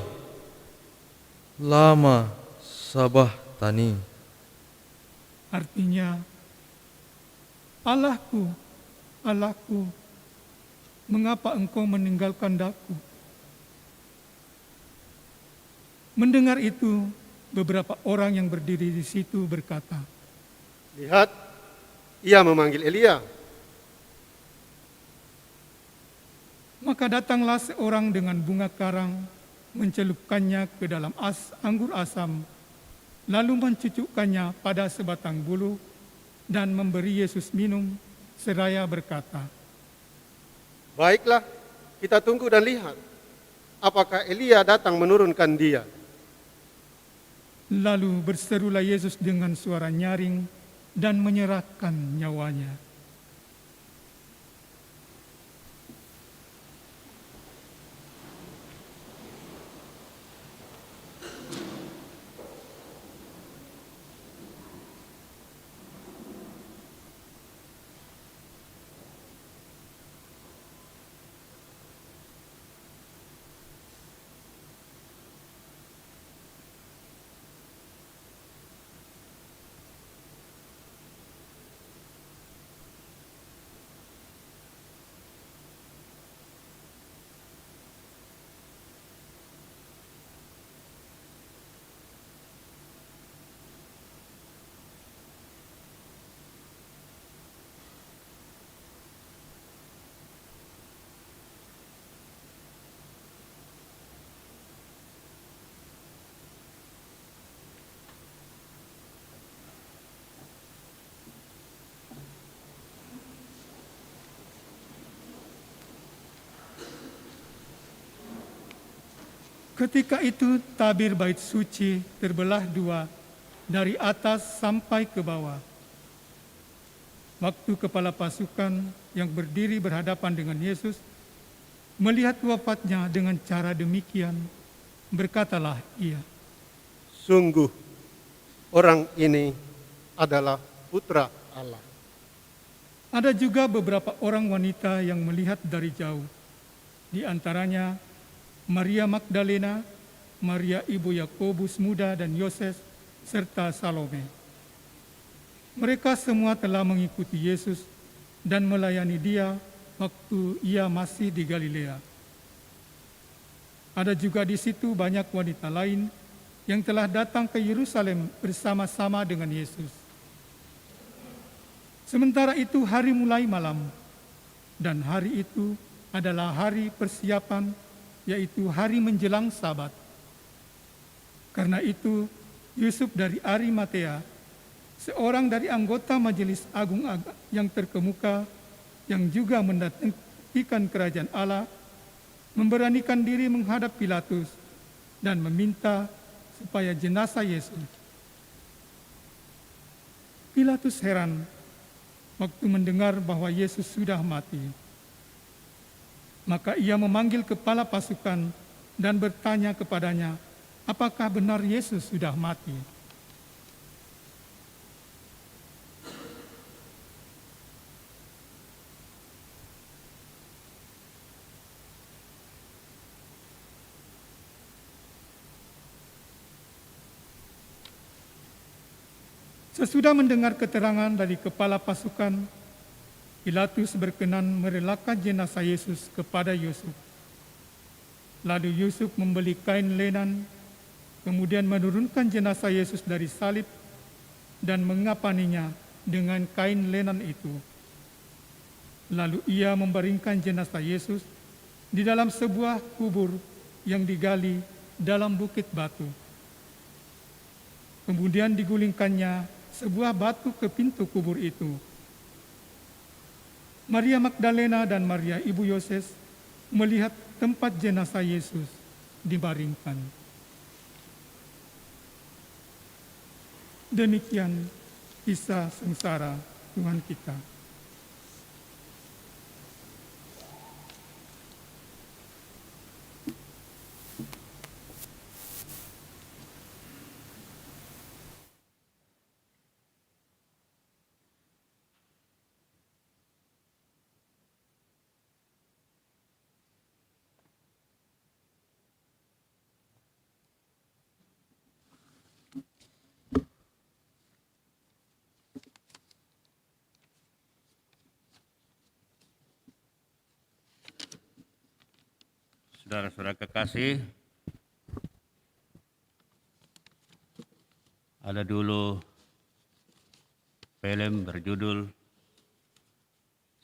lama sabachthani. artinya, Allahku, Allahku, mengapa engkau meninggalkan daku? Mendengar itu, beberapa orang yang berdiri di situ berkata, Lihat, ia memanggil Elia. maka datanglah seorang dengan bunga karang, mencelupkannya ke dalam anggur asam, lalu mencucukkannya pada sebatang bulu dan memberi Yesus minum, seraya berkata, Baiklah, kita tunggu dan lihat, apakah Elia datang menurunkan dia. Lalu berserulah Yesus dengan suara nyaring dan menyerahkan nyawanya. Ketika itu tabir bait suci terbelah dua dari atas sampai ke bawah. Waktu kepala pasukan yang berdiri berhadapan dengan Yesus melihat wafatnya dengan cara demikian, berkatalah ia, Sungguh, orang ini adalah putra Allah. Ada juga beberapa orang wanita yang melihat dari jauh. Di antaranya Maria Magdalena, Maria ibu Yakobus muda dan Yoses, serta Salome. Mereka semua telah mengikuti Yesus dan melayani Dia waktu Ia masih di Galilea. Ada juga di situ banyak wanita lain yang telah datang ke Yerusalem bersama-sama dengan Yesus. Sementara itu hari mulai malam, dan hari itu adalah hari persiapan, yaitu hari menjelang Sabat. Karena itu, Yusuf dari Arimatea, seorang dari anggota Majelis Agung yang terkemuka, yang juga menantikan kerajaan Allah, memberanikan diri menghadap Pilatus dan meminta supaya jenazah Yesus. Pilatus heran waktu mendengar bahwa Yesus sudah mati. Maka ia memanggil kepala pasukan dan bertanya kepadanya, apakah benar Yesus sudah mati? Sesudah mendengar keterangan dari kepala pasukan, Pilatus berkenan merelakan jenazah Yesus kepada Yusuf. Lalu Yusuf membeli kain lenan, kemudian menurunkan jenazah Yesus dari salib dan mengapaninya dengan kain lenan itu. Lalu ia membaringkan jenazah Yesus di dalam sebuah kubur yang digali dalam bukit batu. Kemudian digulingkannya sebuah batu ke pintu kubur itu. Maria Magdalena dan Maria ibu Yoses melihat tempat jenazah Yesus dibaringkan. Demikian kisah sengsara Tuhan kita. Saudara-saudara kekasih, ada dulu film berjudul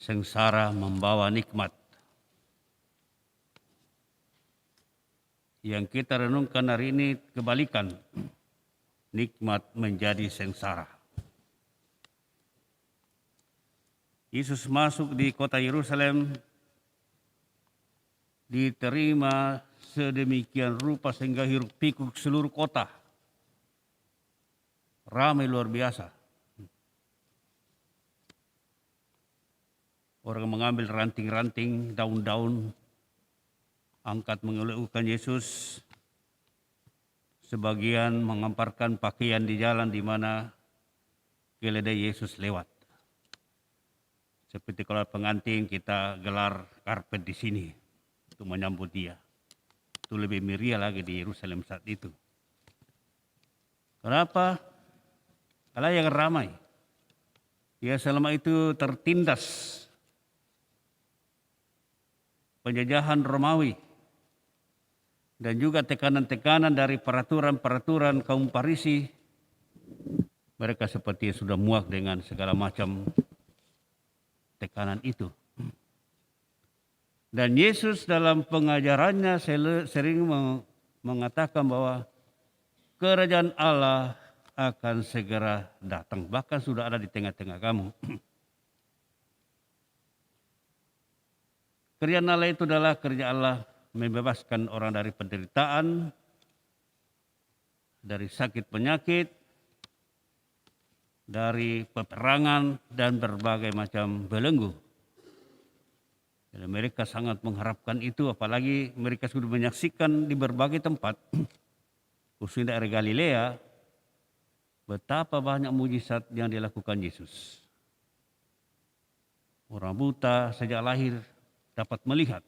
Sengsara Membawa Nikmat. Yang kita renungkan hari ini kebalikan, nikmat menjadi sengsara. Yesus masuk di kota Yerusalem, diterima sedemikian rupa sehingga hiruk pikuk seluruh kota. Ramai luar biasa. Orang mengambil ranting-ranting, daun-daun, angkat mengeluhkan Yesus. Sebagian mengemparkan pakaian di jalan di mana keledai Yesus lewat. Seperti kalau pengantin kita gelar karpet di sini untuk menyambut dia. Itu lebih meriah lagi di Yerusalem saat itu. Kenapa? Karena yang ramai. Ya selama itu tertindas penjajahan Romawi dan juga tekanan-tekanan dari peraturan-peraturan kaum Farisi. Mereka seperti sudah muak dengan segala macam tekanan itu. Dan Yesus dalam pengajarannya sering mengatakan bahwa kerajaan Allah akan segera datang. Bahkan sudah ada di tengah-tengah kamu. Kerjaan Allah itu adalah kerja Allah membebaskan orang dari penderitaan, dari sakit penyakit, dari peperangan dan berbagai macam belenggu. Dan mereka sangat mengharapkan itu, apalagi mereka sudah menyaksikan di berbagai tempat, khususnya daerah Galilea, betapa banyak mujizat yang dilakukan Yesus. Orang buta sejak lahir dapat melihat.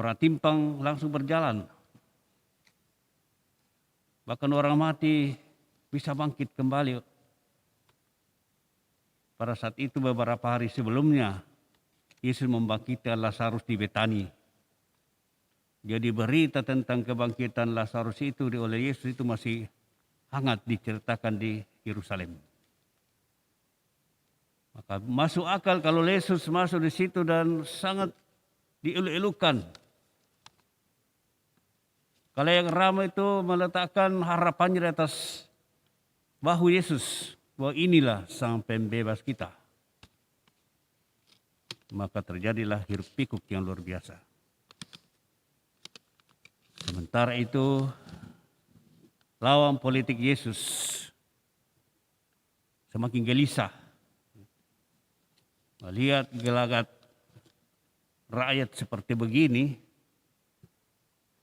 Orang timpang langsung berjalan. Bahkan orang mati bisa bangkit kembali. Pada saat itu beberapa hari sebelumnya, Yesus membangkitkan Lazarus di Betani. Jadi berita tentang kebangkitan Lazarus itu oleh Yesus itu masih hangat diceritakan di Yerusalem. Maka masuk akal kalau Yesus masuk di situ dan sangat dielu-elukan. Kalau yang ramai itu meletakkan harapannya di atas bahu Yesus, bahwa inilah sang pembebas kita. Maka terjadilah hiruk pikuk yang luar biasa. Sementara itu, lawan politik Yesus semakin gelisah. Melihat gelagat rakyat seperti begini,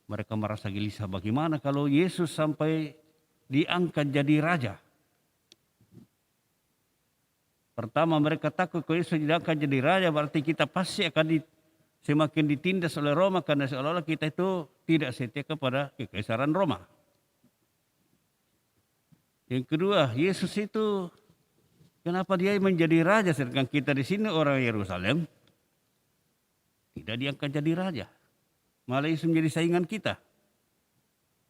mereka merasa gelisah. Bagaimana kalau Yesus sampai diangkat jadi raja? Pertama mereka takut kalau Yesus diangkat jadi raja, berarti kita pasti akan semakin ditindas oleh Roma, karena seolah-olah kita itu tidak setia kepada kekaisaran Roma. Yang kedua, Yesus itu kenapa dia menjadi raja sedangkan kita di sini orang Yerusalem tidak diangkat jadi raja. Malah Yesus menjadi saingan kita.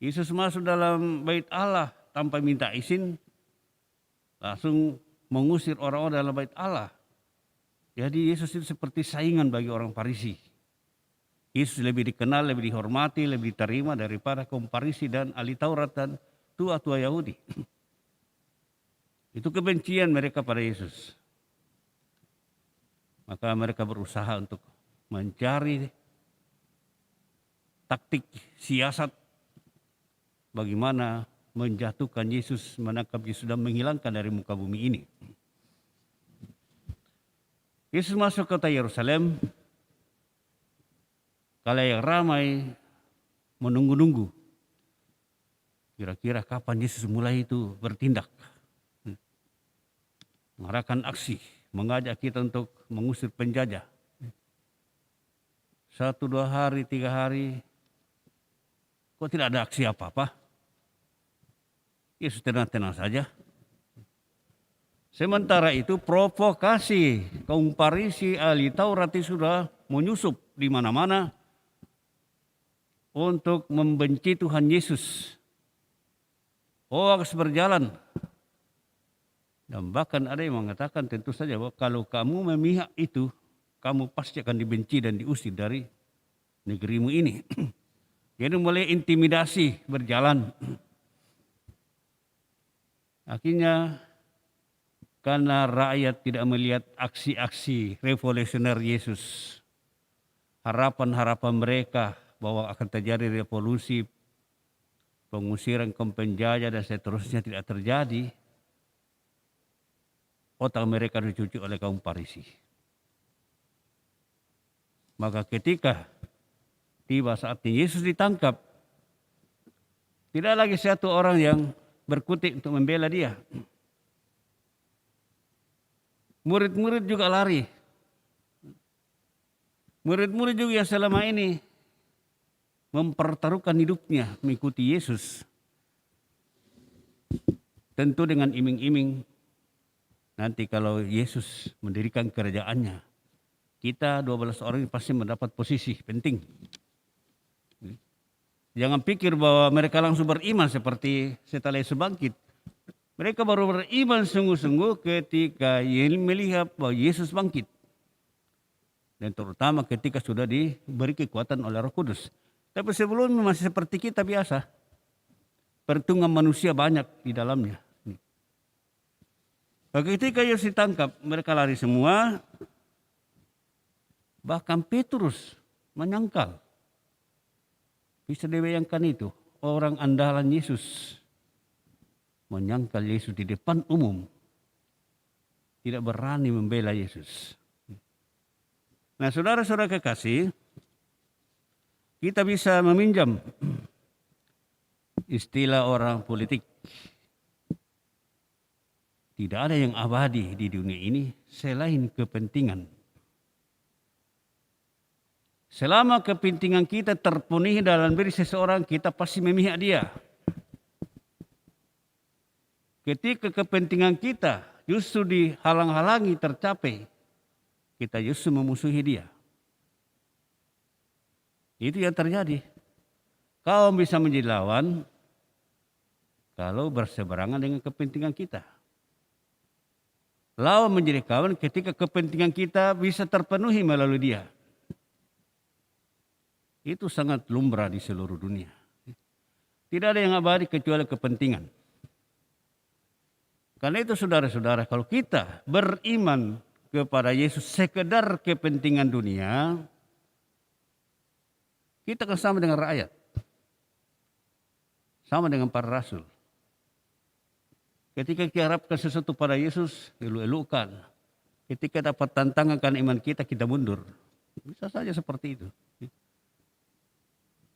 Yesus masuk dalam bait Allah tanpa minta izin, langsung mengusir orang-orang dalam bait Allah. Jadi Yesus itu seperti saingan bagi orang Farisi. Yesus lebih dikenal, lebih dihormati, lebih diterima daripada kaum Farisi dan ahli Taurat dan tua-tua Yahudi. Itu kebencian mereka pada Yesus. Maka mereka berusaha untuk mencari taktik siasat bagaimana menjatuhkan Yesus, menangkap Yesus dan menghilangkan dari muka bumi ini. Yesus masuk kota Yerusalem, kalayak ramai menunggu-nunggu. Kira-kira kapan Yesus mulai itu bertindak. Mengarahkan aksi, mengajak kita untuk mengusir penjajah. 1, 2 hari, 3 hari, kok tidak ada aksi apa-apa? Yesus tenang-tenang saja. Sementara itu provokasi kaum Farisi ahli Taurat sudah menyusup di mana-mana untuk membenci Tuhan Yesus. Hoaks berjalan. Dan bahkan ada yang mengatakan tentu saja bahwa kalau kamu memihak itu, kamu pasti akan dibenci dan diusir dari negerimu ini. Jadi mulai intimidasi berjalan. Akhirnya karena rakyat tidak melihat aksi-aksi revolusioner Yesus, harapan-harapan mereka bahwa akan terjadi revolusi, pengusiran kaum penjajah dan seterusnya tidak terjadi, otak mereka dicuci oleh kaum Farisi. Maka ketika tiba saatnya Yesus ditangkap, tidak lagi satu orang yang berkutik untuk membela dia. Murid-murid juga lari. Murid-murid juga yang selama ini mempertaruhkan hidupnya mengikuti Yesus. Tentu dengan iming-iming nanti kalau Yesus mendirikan kerajaannya, kita 12 orang pasti mendapat posisi penting. Jangan pikir bahwa mereka langsung beriman seperti setelah Yesus bangkit. Mereka baru beriman sungguh-sungguh ketika melihat bahwa Yesus bangkit. Dan terutama ketika sudah diberi kekuatan oleh Roh Kudus. Tapi sebelumnya masih seperti kita biasa. Perhitungan manusia banyak di dalamnya. Ketika Yesus ditangkap, mereka lari semua. Bahkan Petrus menyangkal. Bisa dibayangkan itu, orang andalan Yesus menyangkal Yesus di depan umum. Tidak berani membela Yesus. Nah, saudara-saudara kekasih, kita bisa meminjam istilah orang politik. Tidak ada yang abadi di dunia ini selain kepentingan. Selama kepentingan kita terpenuhi dalam diri seseorang, kita pasti memihak dia. Ketika kepentingan kita justru dihalang-halangi tercapai, kita justru memusuhi dia. Itu yang terjadi. Kaum bisa menjadi lawan kalau berseberangan dengan kepentingan kita. Lawan menjadi kawan ketika kepentingan kita bisa terpenuhi melalui dia. Itu sangat lumrah di seluruh dunia. Tidak ada yang abadi kecuali kepentingan. Karena itu saudara-saudara, kalau kita beriman kepada Yesus sekedar kepentingan dunia, kita akan sama dengan rakyat. Sama dengan para rasul. Ketika kita harapkan sesuatu pada Yesus, elu-elukan. Ketika dapat tantangan karena iman kita, kita mundur. Bisa saja seperti itu.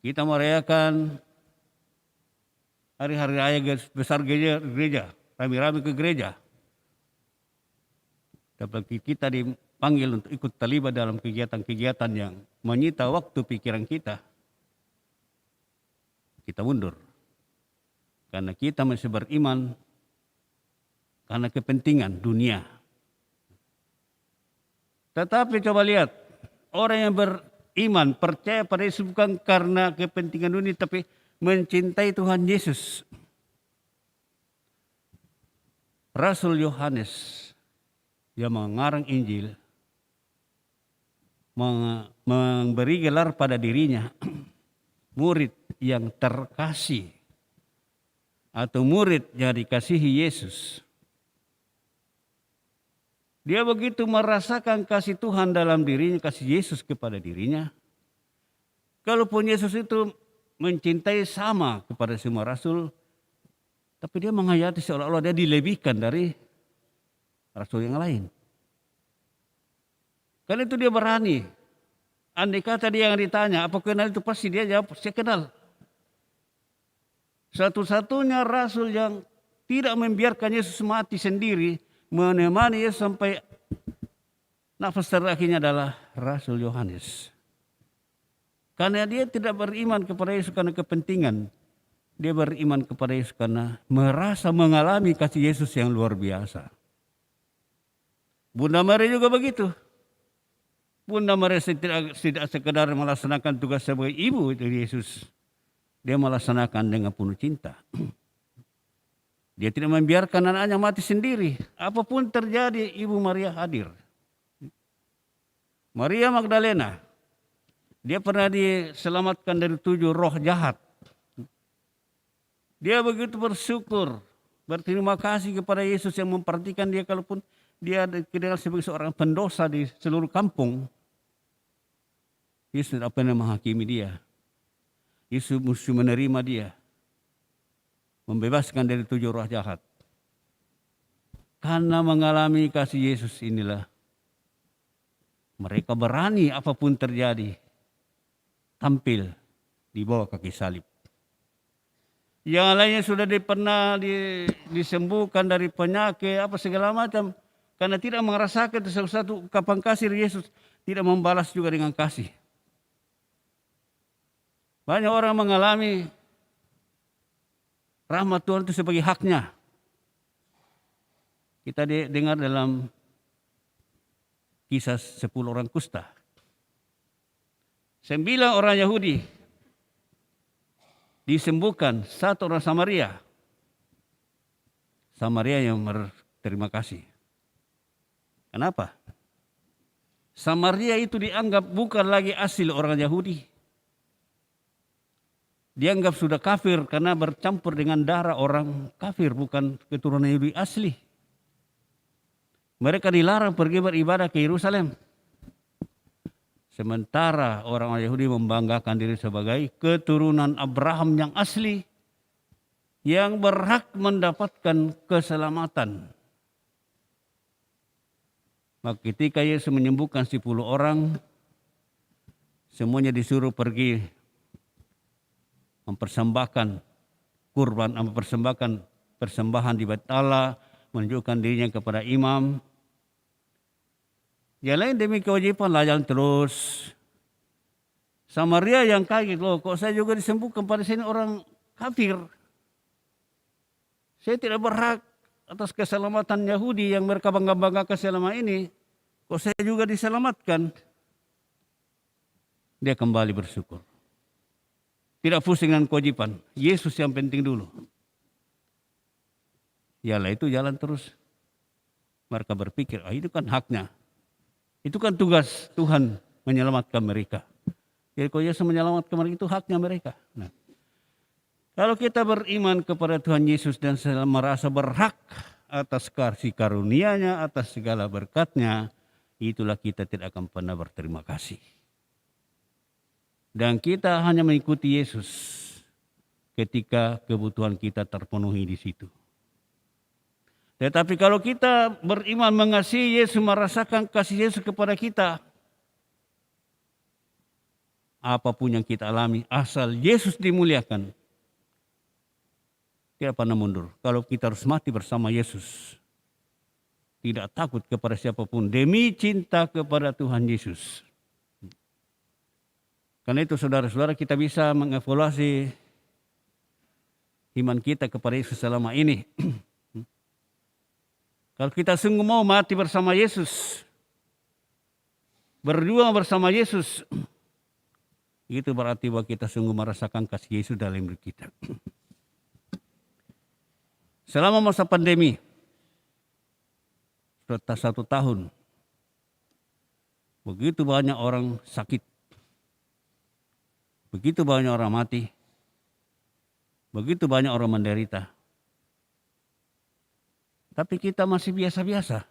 Kita merayakan hari-hari raya besar gereja. Rame-rame ke gereja. Tapi kita dipanggil untuk ikut terlibat dalam kegiatan-kegiatan yang menyita waktu pikiran kita. Kita mundur. Karena kita masih beriman karena kepentingan dunia. Tetapi coba lihat, orang yang beriman, percaya pada Yesus bukan karena kepentingan dunia, tapi mencintai Tuhan Yesus. Rasul Yohanes yang mengarang Injil memberi gelar pada dirinya murid yang terkasih atau murid yang dikasihi Yesus. Dia begitu merasakan kasih Tuhan dalam dirinya, kasih Yesus kepada dirinya. Kalaupun Yesus itu mencintai sama kepada semua rasul, tapi dia menghayati seolah-olah dia dilebihkan dari rasul yang lain. Karena itu dia berani. Andai kata dia yang ditanya, apa kenal itu, pasti dia jawab, saya kenal. Satu-satunya rasul yang tidak membiarkan Yesus mati sendiri, menemani Yesus sampai nafas terakhirnya adalah Rasul Yohanes. Karena dia tidak beriman kepada Yesus karena kepentingan. Dia beriman kepada Yesus karena merasa mengalami kasih Yesus yang luar biasa. Bunda Maria juga begitu. Bunda Maria tidak sekedar melaksanakan tugas sebagai ibu dari Yesus. Dia melaksanakan dengan penuh cinta. Dia tidak membiarkan anaknya mati sendiri. Apapun terjadi, Ibu Maria hadir. Maria Magdalena, dia pernah diselamatkan dari 7 roh jahat. Dia begitu bersyukur, berterima kasih kepada Yesus yang memperhatikan dia, kalaupun dia dikenal sebagai seorang pendosa di seluruh kampung. Yesus tidak pernah menghakimi dia. Yesus mesti menerima dia, membebaskan dari 7 roh jahat. Karena mengalami kasih Yesus inilah mereka berani apapun terjadi tampil di bawah kaki salib. Yang lainnya sudah pernah disembuhkan dari penyakit apa segala macam, karena tidak merasakan sesuatu ungkapan kasih Yesus, tidak membalas juga dengan kasih. Banyak orang mengalami rahmat Tuhan itu sebagai haknya. Kita dengar dalam kisah 10 orang kusta. 9 orang Yahudi disembuhkan, 1 orang Samaria. Samaria yang berterima kasih. Kenapa? Samaria itu dianggap bukan lagi asli orang Yahudi. Dianggap sudah kafir karena bercampur dengan darah orang kafir, bukan keturunan Yahudi asli. Mereka dilarang pergi beribadah ke Yerusalem. Sementara orang Yahudi membanggakan diri sebagai keturunan Abraham yang asli, yang berhak mendapatkan keselamatan. Maka ketika Yesus menyembuhkan 10 orang, semuanya disuruh pergi mempersembahkan kurban, mempersembahkan persembahan di Bait Allah, menunjukkan dirinya kepada imam. Yang lain demi kewajiban lah, jalan terus. Samaria yang kaget, loh kok saya juga disembuhkan, pada sini orang kafir. Saya tidak berhak atas keselamatan Yahudi yang mereka bangga-banggakan selama ini. Kok saya juga diselamatkan? Dia kembali bersyukur. Tidak pusing dengan kewajiban. Yesus yang penting dulu. Yalah itu jalan terus. Mereka berpikir, itu kan haknya. Itu kan tugas Tuhan menyelamatkan mereka. Jadi kalau Yesus menyelamatkan mereka itu haknya mereka. Nah, kalau kita beriman kepada Tuhan Yesus dan merasa berhak atas kasih karunia-Nya, atas segala berkat-Nya, itulah kita tidak akan pernah berterima kasih. Dan kita hanya mengikuti Yesus ketika kebutuhan kita terpenuhi di situ. Tetapi kalau kita beriman mengasihi Yesus, merasakan kasih Yesus kepada kita, apapun yang kita alami, asal Yesus dimuliakan, tidak pernah mundur. Kalau kita harus mati bersama Yesus, tidak takut kepada siapapun, demi cinta kepada Tuhan Yesus. Karena itu saudara-saudara, kita bisa mengevaluasi iman kita kepada Yesus selama ini. Kalau kita sungguh mau mati bersama Yesus, berjuang bersama Yesus, itu berarti bahwa kita sungguh merasakan kasih Yesus dalam hidup kita. Selama masa pandemi, setelah 1 tahun, begitu banyak orang sakit, begitu banyak orang mati, begitu banyak orang menderita. Tapi kita masih biasa-biasa.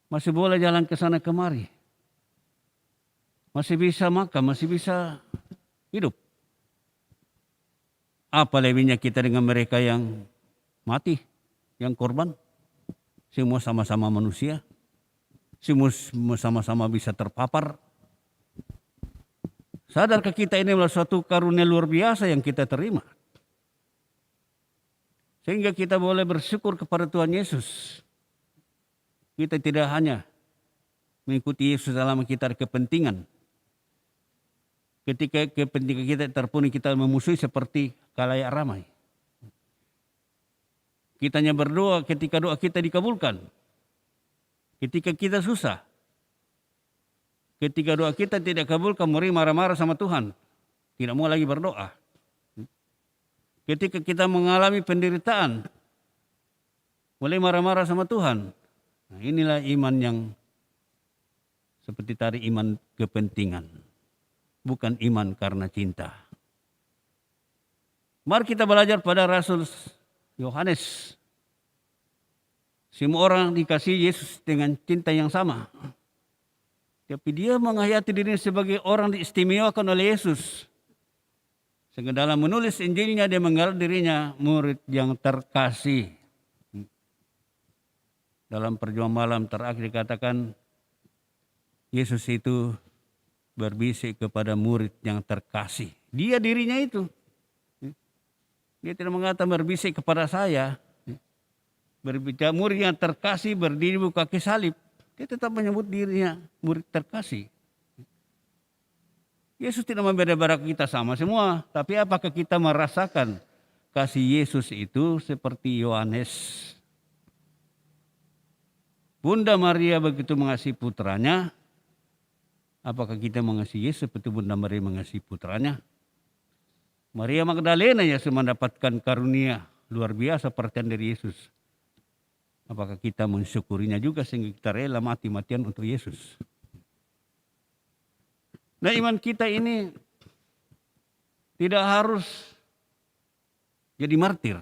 Masih boleh jalan ke sana kemari. Masih bisa makan, masih bisa hidup. Apa lebihnya kita dengan mereka yang mati, yang korban? Semua sama-sama manusia. Semua sama-sama bisa terpapar. Sadarkah kita ini adalah suatu karunia luar biasa yang kita terima? Sehingga kita boleh bersyukur kepada Tuhan Yesus. Kita tidak hanya mengikuti Yesus dalam kita ada kepentingan. Ketika kepentingan kita terpenuhi, kita memusuhi seperti khalayak ramai. Kita hanya berdoa ketika doa kita dikabulkan. Ketika kita susah. Ketika doa kita tidak kabulkan, mari marah-marah sama Tuhan. Tidak mau lagi berdoa. Ketika kita mengalami penderitaan, mulai marah-marah sama Tuhan. Nah, inilah iman yang seperti tadi, iman kepentingan. Bukan iman karena cinta. Mari kita belajar pada Rasul Yohanes. Semua orang dikasihi Yesus dengan cinta yang sama. Tapi dia menghayati dirinya sebagai orang diistimewakan oleh Yesus. Sehingga dalam menulis Injilnya dia menggelar dirinya murid yang terkasih. Dalam perjuangan malam terakhir dikatakan Yesus itu berbisik kepada murid yang terkasih. Dia dirinya itu. Dia tidak mengatakan berbisik kepada saya. Berbicara murid yang terkasih berdiri di kaki salib. Dia tetap menyebut dirinya murid terkasih. Yesus tidak membeda-bedakan kita sama semua. Tapi apakah kita merasakan kasih Yesus itu seperti Yohanes? Bunda Maria begitu mengasihi putranya. Apakah kita mengasihi Yesus seperti Bunda Maria mengasihi putranya? Maria Magdalena yang mendapatkan karunia luar biasa perhatian dari Yesus. Apakah kita mensyukurinya juga sehingga kita rela mati-matian untuk Yesus? Nah, iman kita ini tidak harus jadi martir.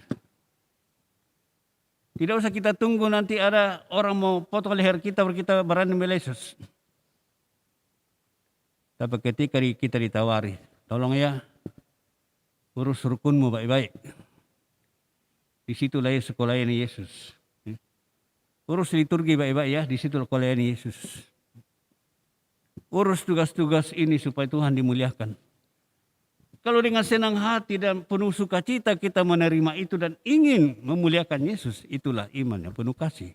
Tidak usah kita tunggu nanti ada orang mau potong leher kita baru kita berani membela Yesus. Tapi ketika kita ditawari, tolong ya, urus rukunmu baik-baik. Disitulah sekolah ini Yesus. Urus liturgi baik-baik ya, disitulah sekolah ini Yesus. Urus tugas-tugas ini supaya Tuhan dimuliakan. Kalau dengan senang hati dan penuh sukacita kita menerima itu dan ingin memuliakan Yesus, itulah iman yang penuh kasih.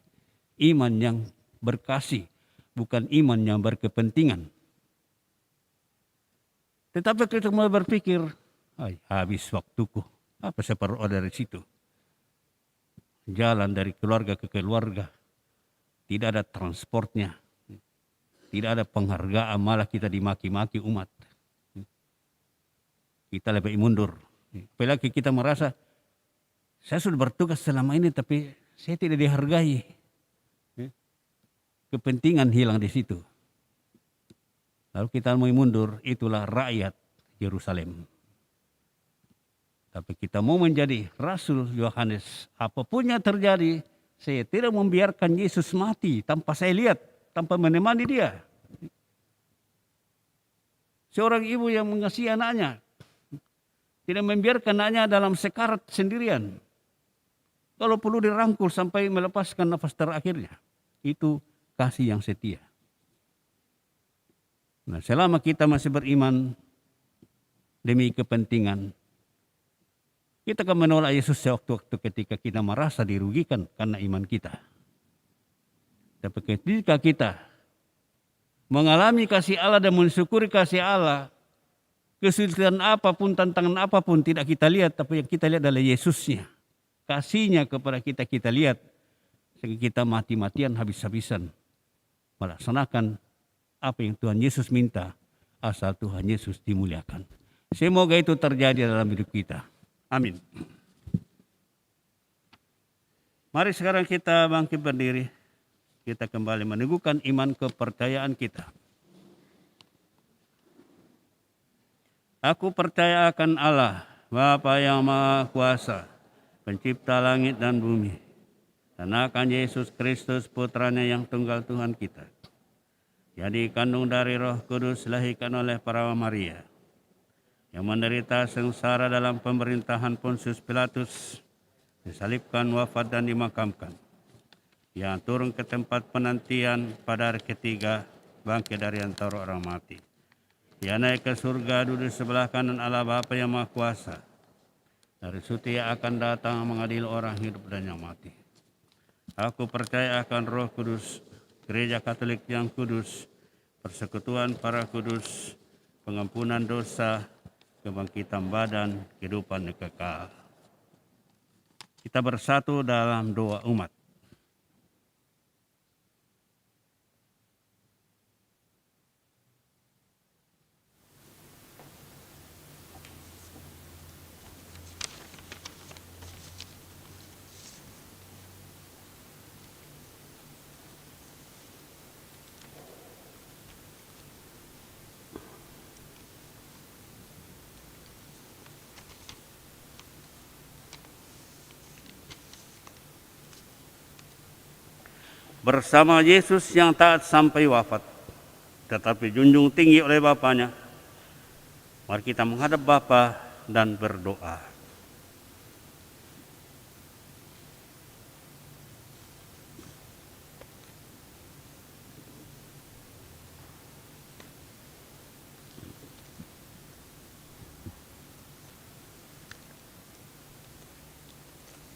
Iman yang berkasih, bukan iman yang berkepentingan. Tetapi kita mulai berpikir, habis waktuku, apa saya perlu dari situ? Jalan dari keluarga ke keluarga, tidak ada transportnya, tidak ada penghargaan, malah kita dimaki-maki umat. Kita lebih mundur. Apalagi kita merasa, saya sudah bertugas selama ini tapi saya tidak dihargai. Kepentingan hilang di situ. Lalu kita mau mundur, itulah rakyat Yerusalem. Tapi kita mau menjadi Rasul Yohanes, apapun yang terjadi, saya tidak membiarkan Yesus mati tanpa saya lihat, tanpa menemani dia. Seorang ibu yang mengasihi anaknya, tidak membiarkan anaknya dalam sekarat sendirian. Kalau perlu dirangkul sampai melepaskan nafas terakhirnya. Itu kasih yang setia. Nah, selama kita masih beriman demi kepentingan, kita akan menolak Yesus sewaktu-waktu ketika kita merasa dirugikan karena iman kita. Tapi ketika kita mengalami kasih Allah dan mensyukuri kasih Allah, kesulitan apapun, tantangan apapun tidak kita lihat, tapi yang kita lihat adalah Yesusnya. Kasihnya kepada kita, kita lihat. Sehingga kita mati-matian habis-habisan melaksanakan apa yang Tuhan Yesus minta, asal Tuhan Yesus dimuliakan. Semoga itu terjadi dalam hidup kita. Amin. Mari sekarang kita bangkit berdiri. Kita kembali meneguhkan iman kepercayaan kita. Aku percaya akan Allah, Bapa yang Maha Kuasa, Pencipta langit dan bumi, dan akan Yesus Kristus Putranya yang tunggal Tuhan kita, yang dikandung dari Roh Kudus, dilahirkan oleh Perawan Maria, yang menderita sengsara dalam pemerintahan Pontius Pilatus, disalibkan, wafat dan dimakamkan, yang turun ke tempat penantian pada hari ketiga, bangkit dari antara orang mati. Ia naik ke surga, duduk sebelah kanan Allah Bapa yang Maha Kuasa. Dari situ ia akan datang mengadili orang hidup dan yang mati. Aku percaya akan Roh Kudus, Gereja Katolik yang kudus, persekutuan para kudus, pengampunan dosa, kebangkitan badan, kehidupan kekal. Kita bersatu dalam doa umat. Bersama Yesus yang taat sampai wafat, tetapi junjung tinggi oleh Bapanya, mari kita menghadap Bapa dan berdoa.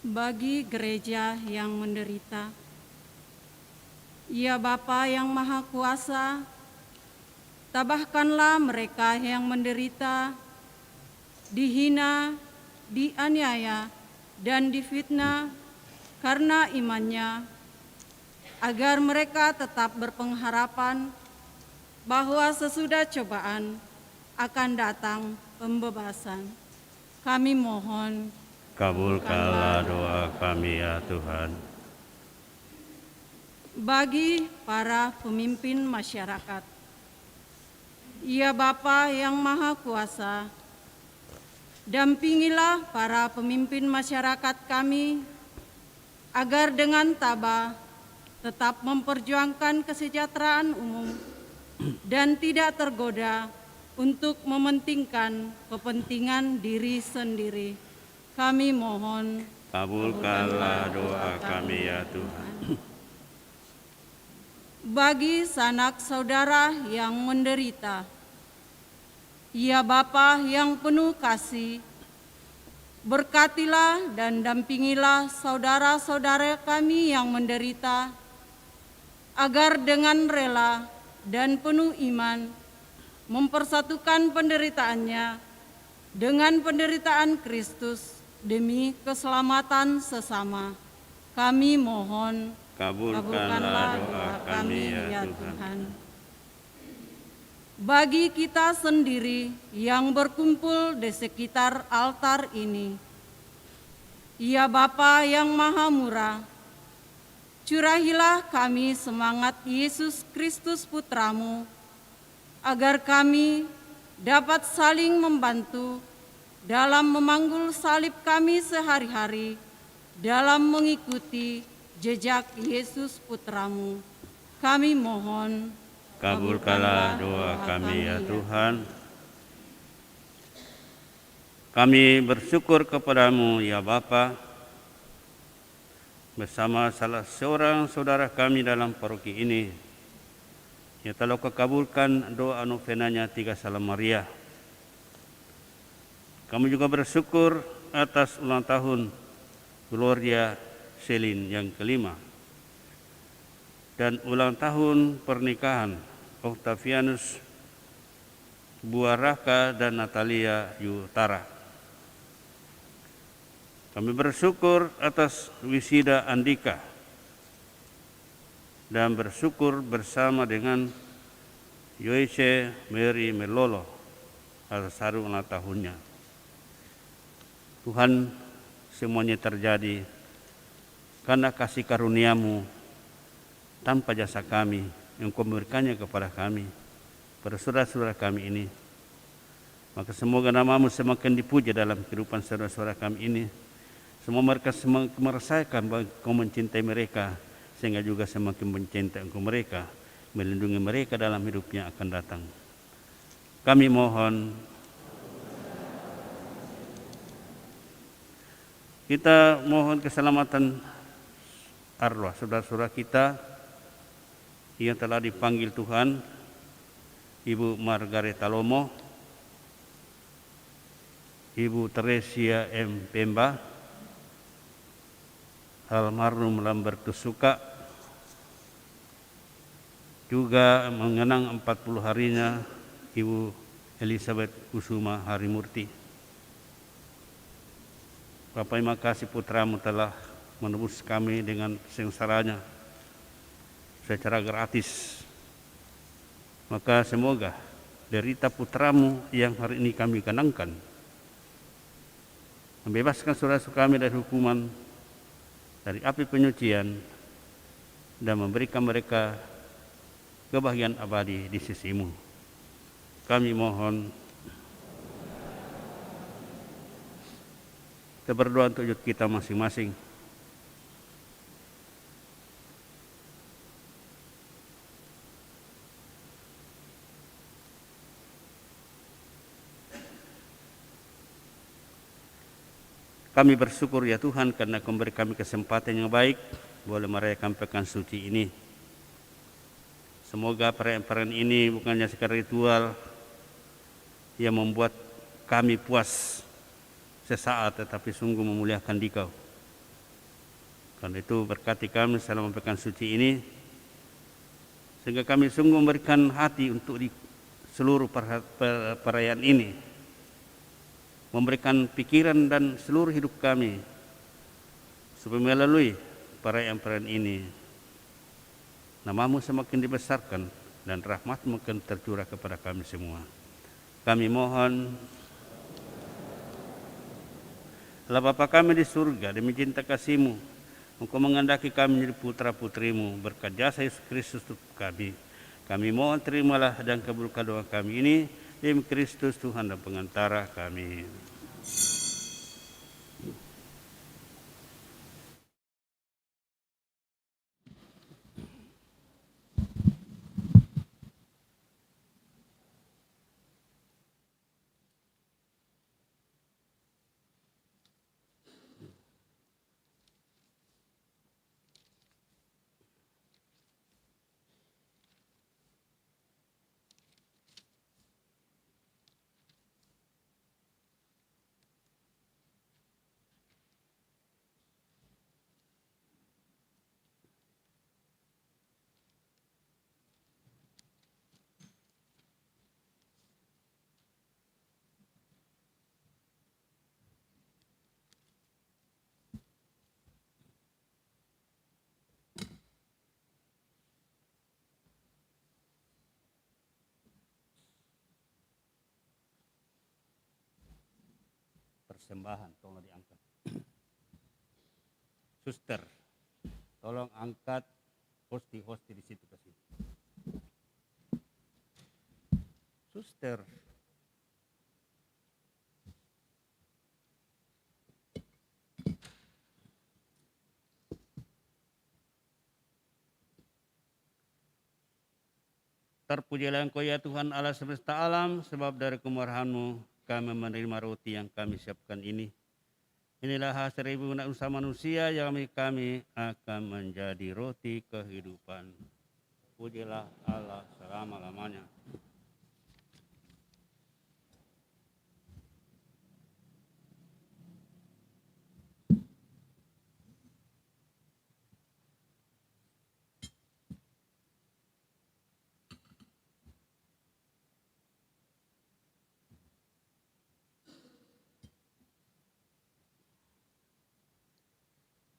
Bagi gereja yang menderita, ya Bapa yang Maha Kuasa, tabahkanlah mereka yang menderita, dihina, dianiaya, dan difitnah karena imannya, agar mereka tetap berpengharapan bahwa sesudah cobaan akan datang pembebasan. Kami mohon, Kabulkanlah doa kami ya Tuhan. bagi para pemimpin masyarakat, ya Bapa yang Maha Kuasa, dampingilah para pemimpin masyarakat kami agar dengan tabah tetap memperjuangkan kesejahteraan umum dan tidak tergoda untuk mementingkan kepentingan diri sendiri. Kami mohon, Kabulkanlah doa kami ya Tuhan. bagi sanak saudara yang menderita, ya Bapa yang penuh kasih, berkatilah dan dampingilah saudara-saudara kami yang menderita, agar dengan rela dan penuh iman mempersatukan penderitaannya dengan penderitaan Kristus demi keselamatan sesama. Kami mohon, kabulkanlah doa kami ya Tuhan. Bagi kita sendiri yang berkumpul di sekitar altar ini, ya Bapa yang Maha Murah, curahilah kami semangat Yesus Kristus Putramu, agar kami dapat saling membantu dalam memanggul salib kami sehari-hari, dalam mengikuti jejak Yesus Putramu. Kami mohon, kabulkanlah doa kami ya Tuhan. Kami bersyukur kepadamu ya Bapa, bersama salah seorang saudara kami dalam paroki ini, yang telah kau kabulkan doa novenanya 3 Salam Maria. Kami juga bersyukur atas ulang tahun Gloria Selin yang kelima dan ulang tahun pernikahan Octavianus Buaraka dan Natalia Yutara. Kami bersyukur atas wisida Andika dan bersyukur bersama dengan Yoice Mary Melolo atas hari ulang tahunnya. Tuhan, semuanya terjadi karena kasih karunia-Mu tanpa jasa kami yang Kau memberikannya kepada kami, pada saudara-saudara kami ini. Maka semoga nama-Mu semakin dipuja dalam kehidupan saudara-saudara kami ini. Semua mereka merasakan bahwa Kau mencintai mereka, sehingga juga semakin mencintai Engkau mereka, melindungi mereka dalam hidupnya akan datang. Kami mohon, kita mohon keselamatan arwah saudara-saudara kita yang telah dipanggil Tuhan, Ibu Margareta Lomo, Ibu Teresia M. Pemba, almarhum Lambertus Suka, juga mengenang 40 harinya Ibu Elizabeth Kusuma Harimurti. Bapa, terima kasih Putra-Mu telah menebus kami dengan sengsaranya secara gratis. Maka semoga derita Putra-Mu yang hari ini kami kenangkan membebaskan saudara-saudara kami dari hukuman, dari api penyucian, dan memberikan mereka kebahagiaan abadi di sisi-Mu. Kami mohon, kita berdoa untuk hidup kita masing-masing. Kami bersyukur ya Tuhan karena Kau memberi kami kesempatan yang baik boleh merayakan pekan suci ini. Semoga perayaan ini bukannya sekadar ritual yang membuat kami puas sesaat, tetapi sungguh memuliakan Dikau. Karena itu berkati kami selama pekan suci ini, sehingga kami sungguh memberikan hati untuk di seluruh perayaan ini, memberikan pikiran dan seluruh hidup kami, supaya melalui perayaan-perayaan ini, nama-Mu semakin dibesarkan dan rahmat-Mu makin tercurah kepada kami semua. Kami mohon, Allah Bapa kami di surga, demi cinta kasih-Mu, Engkau menghendaki kami menjadi putra-putri-Mu, berkat jasa Yesus Kristus untuk kami. Kami mohon terimalah dan kabulkan doa kami ini, demi Kristus Tuhan dan pengantara kami. persembahan, tolong diangkat. Suster, tolong angkat hosti di situ ke sini. Suster. Terpujilah Engkau ya Tuhan Allah semesta alam, sebab dari kemurahan-Mu kami menerima roti yang kami siapkan ini. Inilah hasil ribu usaha manusia yang kami akan menjadi roti kehidupan. Pujilah Allah selama-lamanya.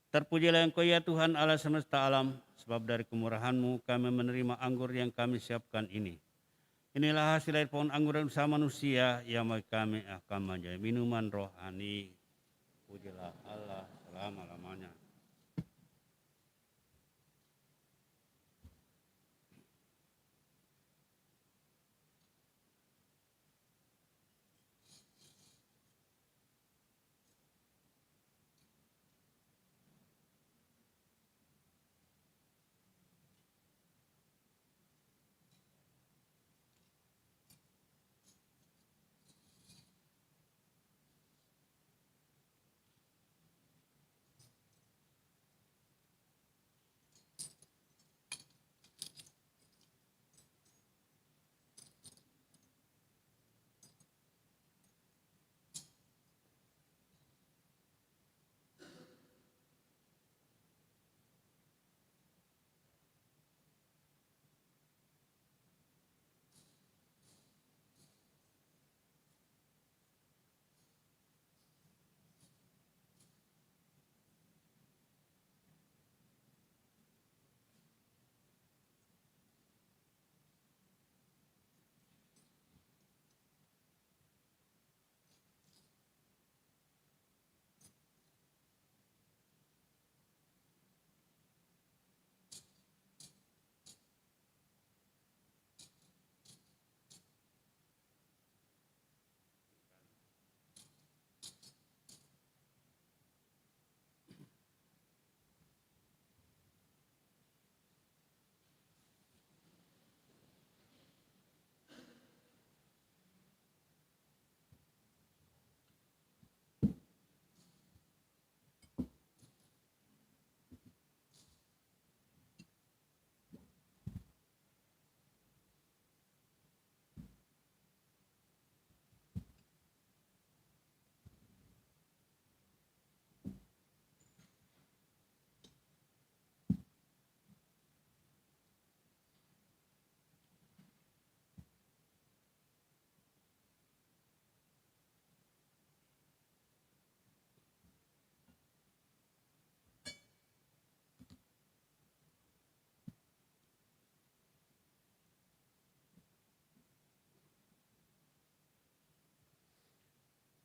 Terpujilah Engkau ya Tuhan Allah semesta alam, sebab dari kemurahan-Mu kami menerima anggur yang kami siapkan ini. Inilah hasil dari pohon anggur dan usaha manusia yang kami akan menjadi minuman rohani. Pujilah Allah selama-lamanya.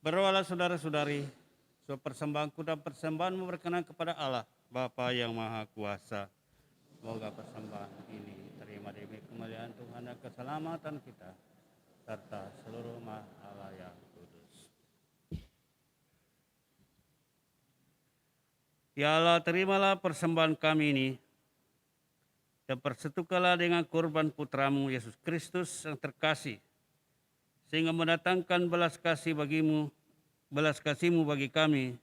Berdoalah saudara-saudari, supaya persembahanku dan persembahanmu berkenan kepada Allah, Bapa yang Maha Kuasa. Semoga persembahan ini terima demi kemuliaan Tuhan dan keselamatan kita, serta seluruh umat Allah yang kudus. Ya Allah, terimalah persembahan kami ini, dan persatukanlah dengan korban putramu Yesus Kristus yang terkasih, sehingga mendatangkan belas kasih-Mu bagi kami,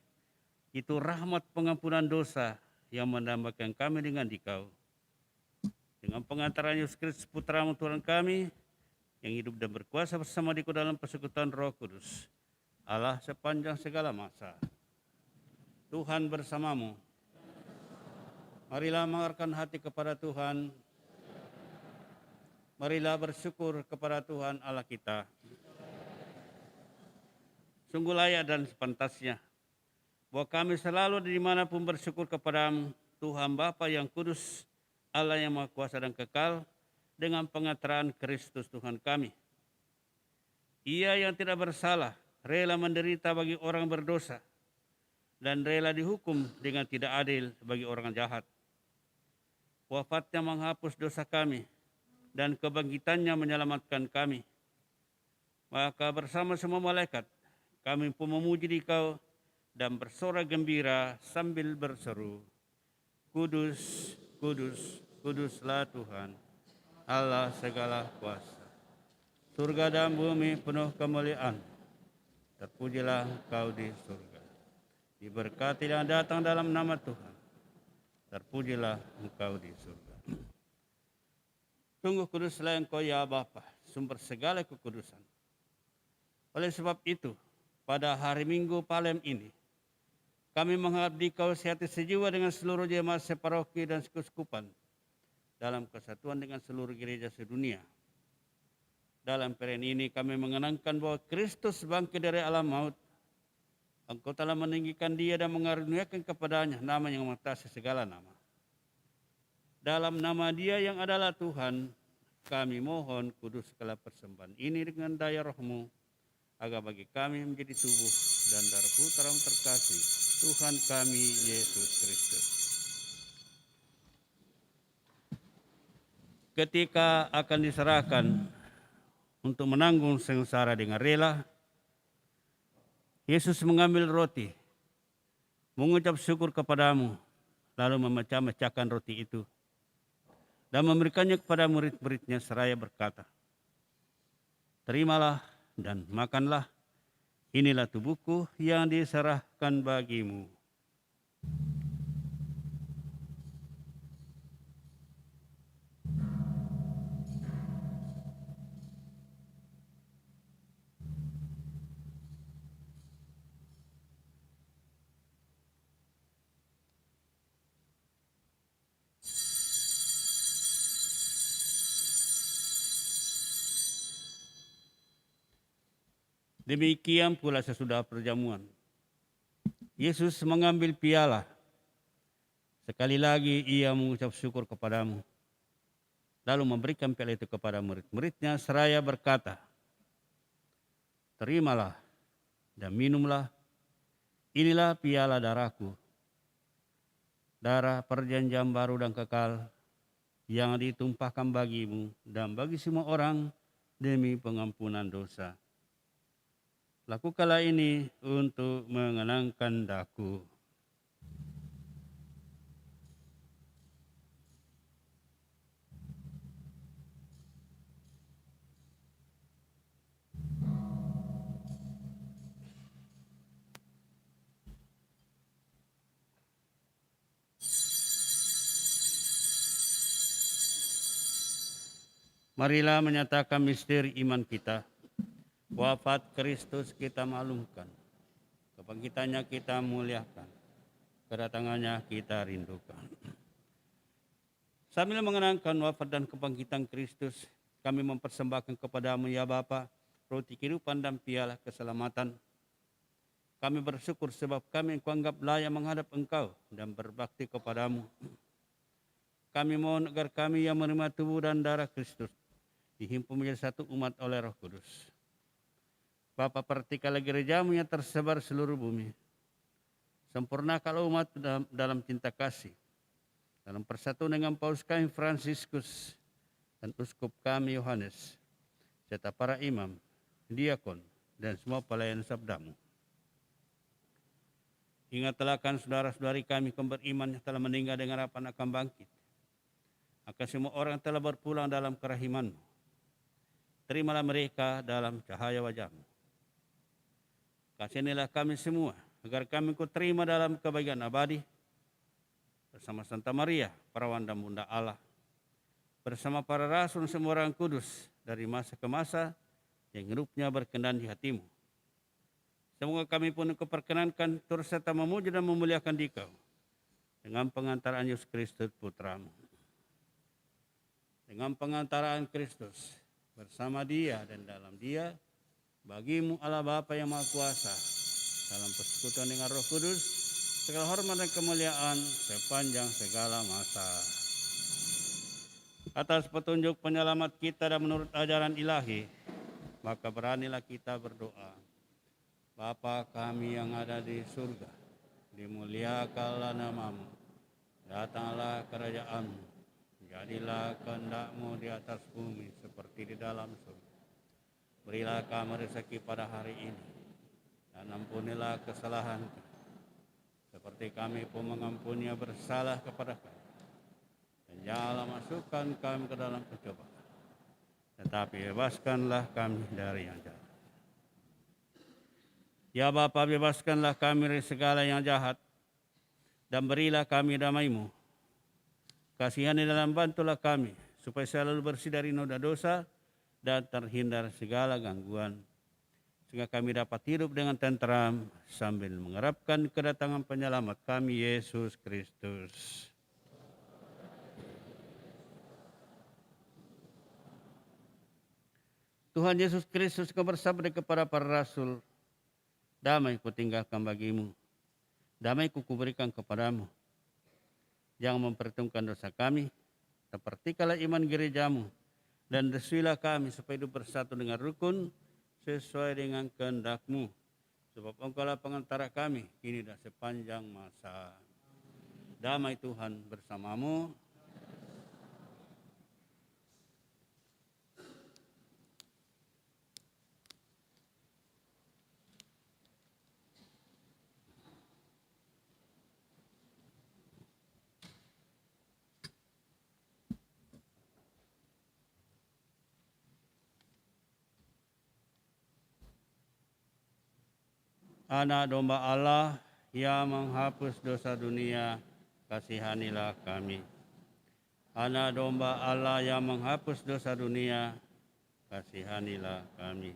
itu rahmat pengampunan dosa yang mendambakan kami dengan Dikau. Dengan pengantaran Yesus Kristus Putra-Mu Tuhan kami, yang hidup dan berkuasa bersama Dikau dalam persekutuan Roh Kudus, Allah sepanjang segala masa. Tuhan bersamamu. Marilah mengarahkan hati kepada Tuhan. Marilah bersyukur kepada Tuhan Allah kita. Sungguh layak dan sepantasnya bahwa kami selalu dimanapun bersyukur kepada-Mu, Tuhan Bapa yang kudus, Allah yang Maha Kuasa dan kekal, dengan pengantaran Kristus Tuhan kami. Ia yang tidak bersalah rela menderita bagi orang berdosa, dan rela dihukum dengan tidak adil bagi orang jahat. Wafatnya menghapus dosa kami, dan kebangkitannya menyelamatkan kami. Maka bersama semua malaikat, kami pun memuji Dikau dan bersorak gembira sambil berseru, Kudus, kudus, kuduslah Tuhan, Allah segala kuasa. Surga dan bumi penuh kemuliaan. Terpujilah Engkau di surga. Diberkati dan datang dalam nama Tuhan. Terpujilah Engkau di surga. Sungguh kuduslah Engkau ya Bapa, sumber segala kekudusan. Oleh sebab itu, pada hari Minggu Palem ini, kami menghadap Dikau sehati sejiwa dengan seluruh jemaat separoki dan sekuskupan dalam kesatuan dengan seluruh gereja sedunia. Dalam perayaan ini kami mengenangkan bahwa Kristus bangkit dari alam maut. Engkau telah meninggikan Dia dan mengaruniakan kepadanya nama yang mengatasi segala nama. Dalam nama Dia yang adalah Tuhan, kami mohon kuduskanlah persembahan ini dengan daya Roh-Mu, agar bagi kami menjadi tubuh dan darah Putra terkasih, Tuhan kami Yesus Kristus. Ketika akan diserahkan untuk menanggung sengsara dengan rela, Yesus mengambil roti, mengucap syukur kepadamu, lalu memecah-mecahkan roti itu dan memberikannya kepada murid-muridnya seraya berkata, terimalah dan makanlah, inilah tubuhku yang diserahkan bagimu. Demikian pula sesudah perjamuan, Yesus mengambil piala. Sekali lagi ia mengucap syukur kepadamu, lalu memberikan piala itu kepada murid-muridnya seraya berkata, terimalah dan minumlah, inilah piala darahku, darah perjanjian baru dan kekal yang ditumpahkan bagimu dan bagi semua orang demi pengampunan dosa. Lakukanlah ini untuk mengenangkan daku. Marilah menyatakan misteri iman kita. Wafat Kristus kita maklumkan, kebangkitannya kita muliakan, kedatangannya kita rindukan. Sambil mengenangkan wafat dan kebangkitan Kristus, kami mempersembahkan kepadamu ya Bapa, roti kehidupan dan piala keselamatan. Kami bersyukur sebab kami Engkau anggap layak menghadap Engkau dan berbakti kepadamu. Kami mohon agar kami yang menerima tubuh dan darah Kristus dihimpun menjadi satu umat oleh Roh Kudus. Bapa, perhatikanlah gerejamu yang tersebar seluruh bumi. Sempurnakanlah umat dalam cinta kasih, dalam persatuan dengan Paus kami Fransiskus dan Uskup kami Yohanes, serta para imam, diakon, dan semua pelayan sabdamu. Ingatlah akan saudara-saudari kami yang beriman yang telah meninggal dengan harapan akan bangkit. Akan semua orang yang telah berpulang dalam kerahiman-Mu. Terimalah mereka dalam cahaya wajah-Mu. Kasihanilah kami semua, agar kami Kau terima dalam kebahagiaan abadi, bersama Santa Maria, perawan dan Bunda Allah, bersama para rasul semua orang kudus, dari masa ke masa, yang hidupnya berkenan di hati-Mu. Semoga kami pun Kau perkenankan, turut serta memuji dan memuliakan Dikau, dengan pengantaraan Yesus Kristus Putra-Mu. Dengan pengantaraan Kristus, bersama Dia dan dalam Dia, bagi-Mu Allah Bapa yang Maha Kuasa, dalam persekutuan dengan Roh Kudus, segala hormat dan kemuliaan sepanjang segala masa. Atas petunjuk penyelamat kita dan menurut ajaran ilahi, maka beranilah kita berdoa. Bapa kami yang ada di surga, dimuliakanlah namamu, datanglah kerajaanmu, jadilah kehendak-Mu di atas bumi seperti di dalam surga. Berilah kami rezeki pada hari ini, dan ampunilah kesalahan kami, seperti kami pun mengampuni yang bersalah kepada kami. Dan janganlah masukkan kami ke dalam pencobaan, tetapi bebaskanlah kami dari yang jahat. Ya Bapa, bebaskanlah kami dari segala yang jahat, dan berilah kami damai-Mu. Kasihani dan bantulah kami, supaya selalu bersih dari noda dosa, dan terhindar segala gangguan, sehingga kami dapat hidup dengan tenteram, sambil mengharapkan kedatangan penyelamat kami, Yesus Kristus. Tuhan Yesus Kristus, Kau bersabda kepada para rasul, damai kutinggalkan bagimu, damai kuberikan kepadamu. Jangan memperhitungkan dosa kami, sepertikalah iman gerejamu, dan restuilah kami supaya hidup bersatu dengan rukun, sesuai dengan kehendak-Mu. Sebab Engkaulah pengantara kami, kini dan sepanjang masa. Damai Tuhan bersamamu. Anak domba Allah yang menghapus dosa dunia, kasihanilah kami. Anak domba Allah yang menghapus dosa dunia, kasihanilah kami.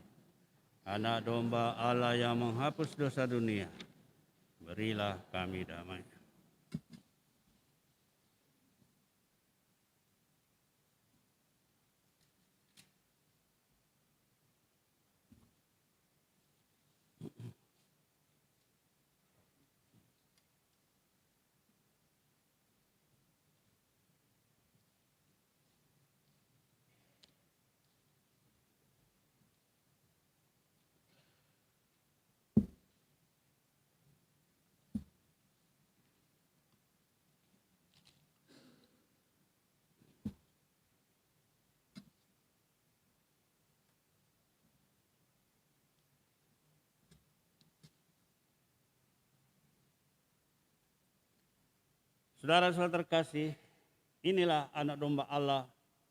Anak domba Allah yang menghapus dosa dunia, berilah kami damai. Saudara-saudara terkasih, inilah anak domba Allah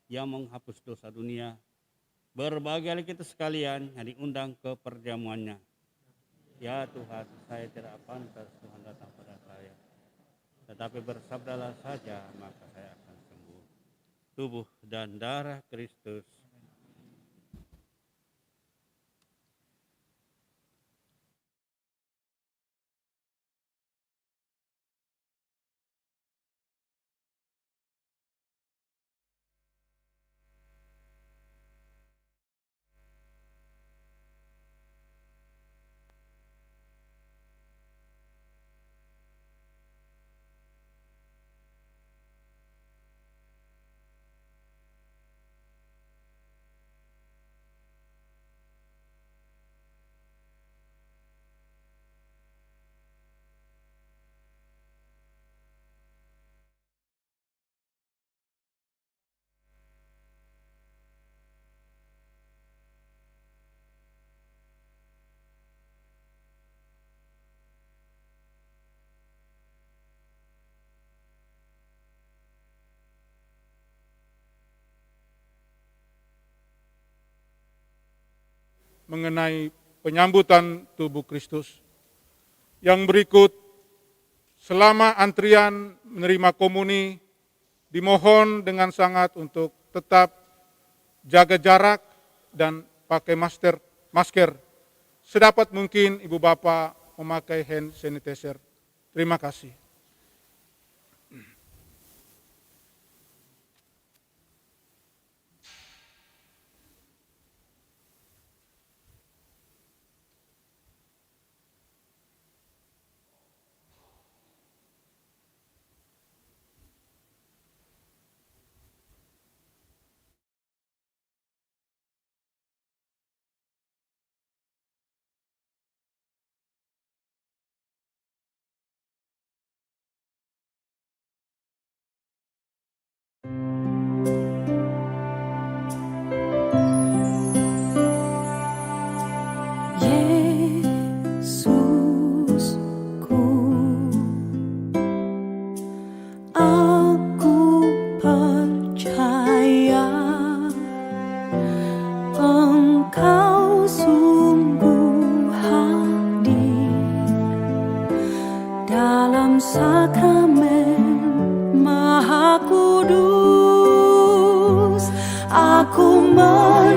yang menghapus dosa dunia. Berbahagialah kita sekalian yang diundang ke perjamuannya. Ya Tuhan, saya tidak pantas Tuhan datang pada saya, tetapi bersabdalah saja, maka saya akan sembuh. Tubuh dan darah Kristus mengenai penyambutan tubuh Kristus. Yang berikut, selama antrian menerima komuni, dimohon dengan sangat untuk tetap jaga jarak dan pakai masker. Sedapat mungkin Ibu Bapak memakai hand sanitizer. Terima kasih.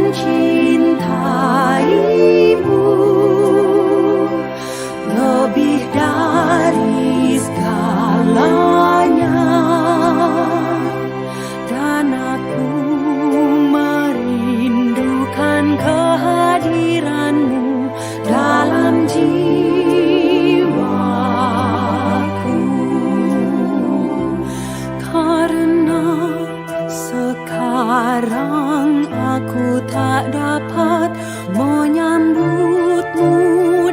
mencintaimu lebih dari segalanya, dan aku merindukan kehadiranmu dalam jiwaku, karena sekarang aku tak dapat menyambutmu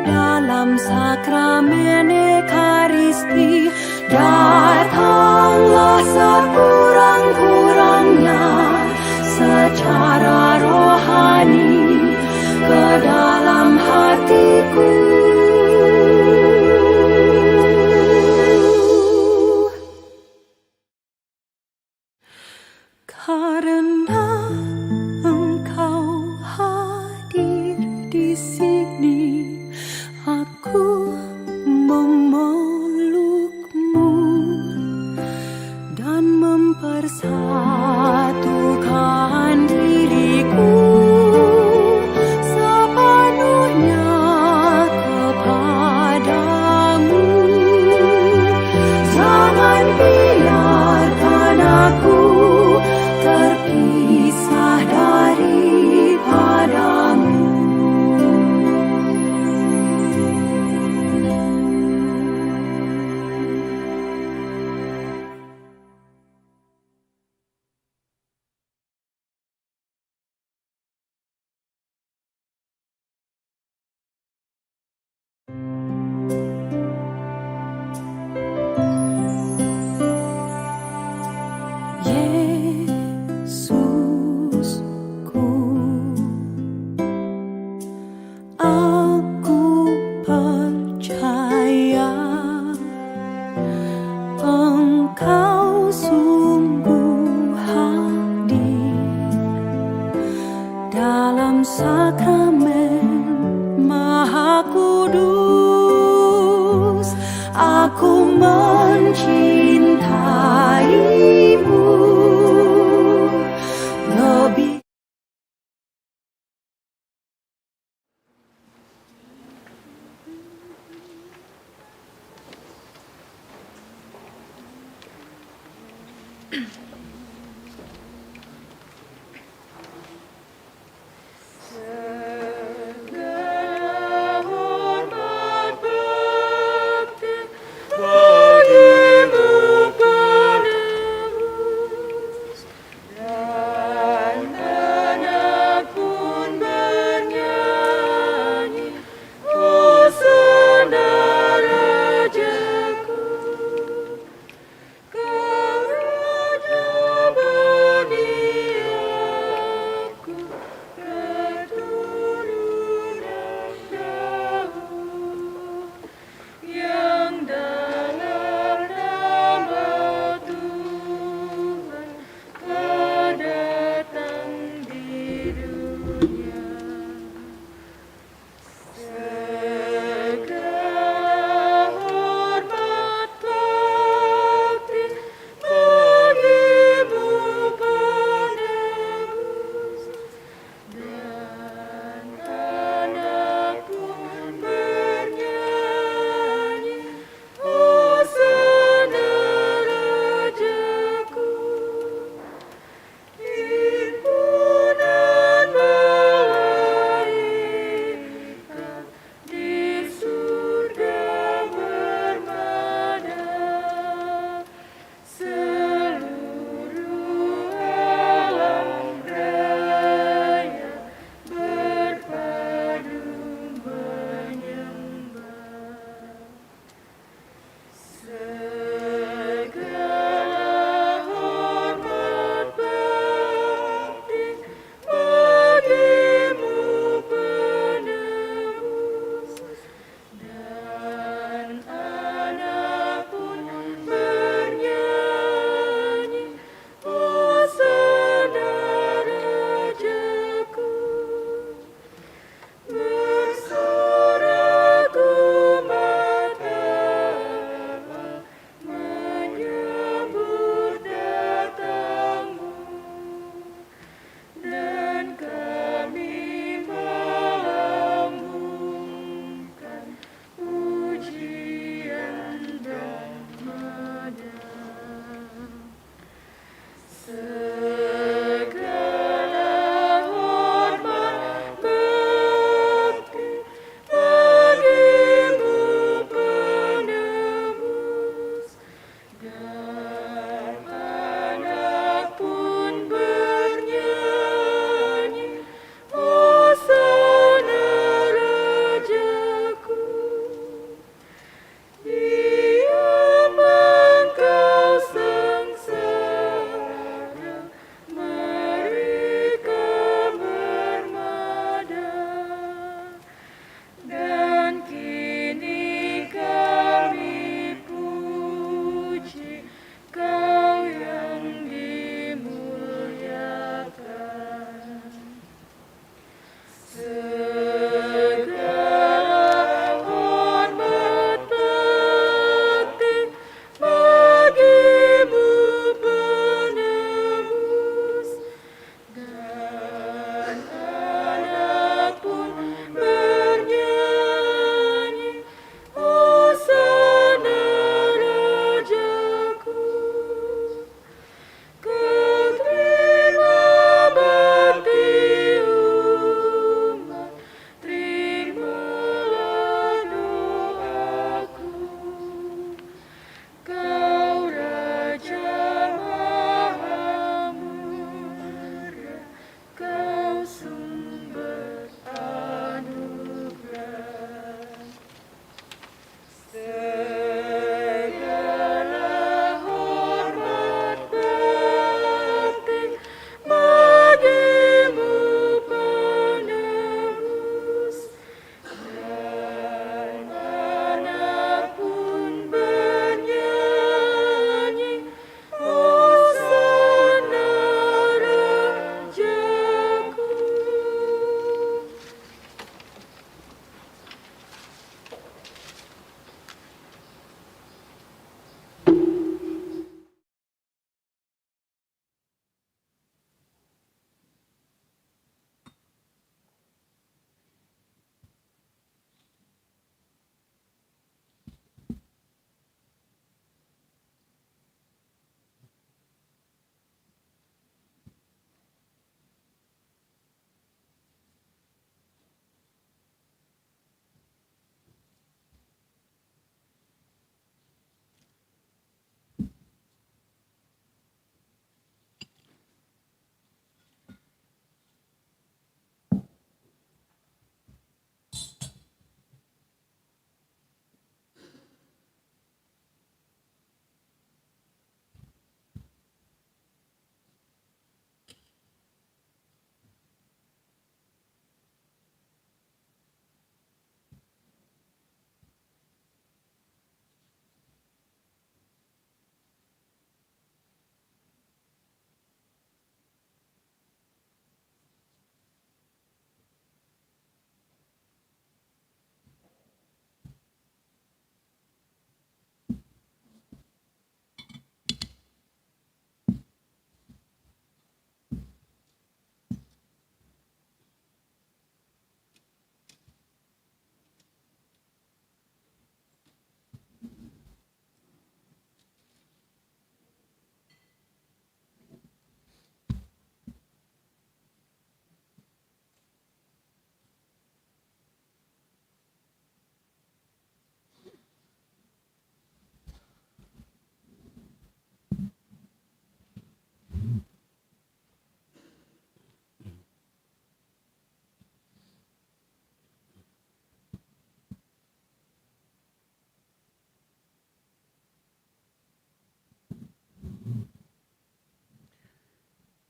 dalam sakramen Ekaristi. Datanglah sekurang-kurangnya secara rohani ke dalam hatiku. Karena Engkau hadir di sini, aku memelukmu dan mempersatukan diriku sepenuhnya kepadamu. Jangan biarkan aku terpisah daripadamu. Yesusku, aku percaya Engkau sungguh hadir dalam sakramen Maha Kudus. Aku mencintaimu lebih.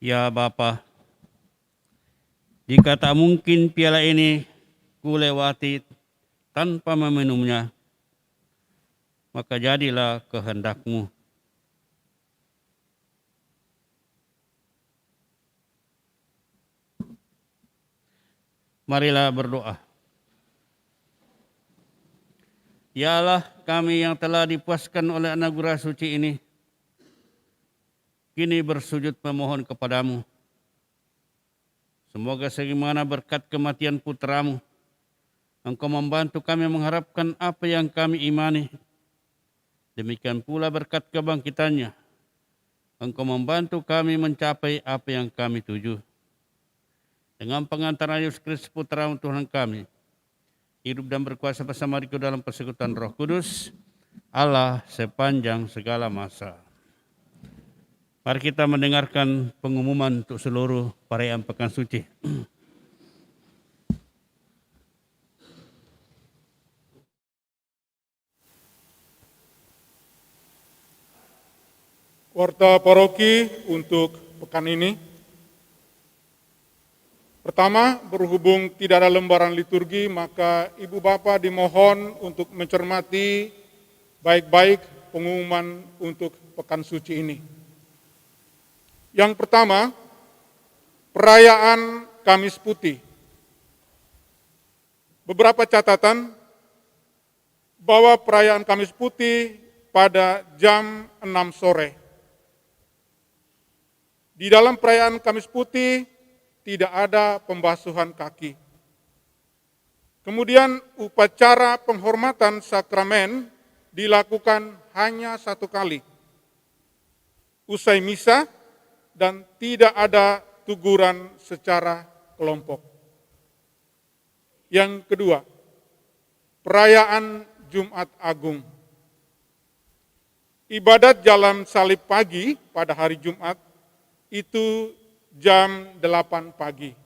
Ya Bapa, jika tak mungkin piala ini kulewati tanpa meminumnya, maka jadilah kehendak-Mu. Marilah berdoa. Ya Allah, kami yang telah dipuaskan oleh anugerah suci ini, kini bersujud memohon kepadamu. Semoga sebagaimana berkat kematian putra-Mu, Engkau membantu kami mengharapkan apa yang kami imani. Demikian pula berkat kebangkitannya, Engkau membantu kami mencapai apa yang kami tuju. Dengan pengantaran Yesus Kristus Putra Tuhan kami, hidup dan berkuasa bersama Engkau dalam persekutuan Roh Kudus, Allah sepanjang segala masa. Mari kita mendengarkan pengumuman untuk seluruh perayaan Pekan Suci. Warta paroki untuk pekan ini. Pertama, berhubung tidak ada lembaran liturgi, maka Ibu Bapak dimohon untuk mencermati baik-baik pengumuman untuk Pekan Suci ini. Yang pertama, perayaan Kamis Putih. Beberapa catatan bahwa perayaan Kamis Putih pada jam 6 sore. Di dalam perayaan Kamis Putih tidak ada pembasuhan kaki. Kemudian upacara penghormatan sakramen dilakukan hanya 1 kali. Usai misa dan tidak ada tuguran secara kelompok. Yang kedua, perayaan Jumat Agung. Ibadat jalan salib pagi pada hari Jumat itu jam 8 pagi.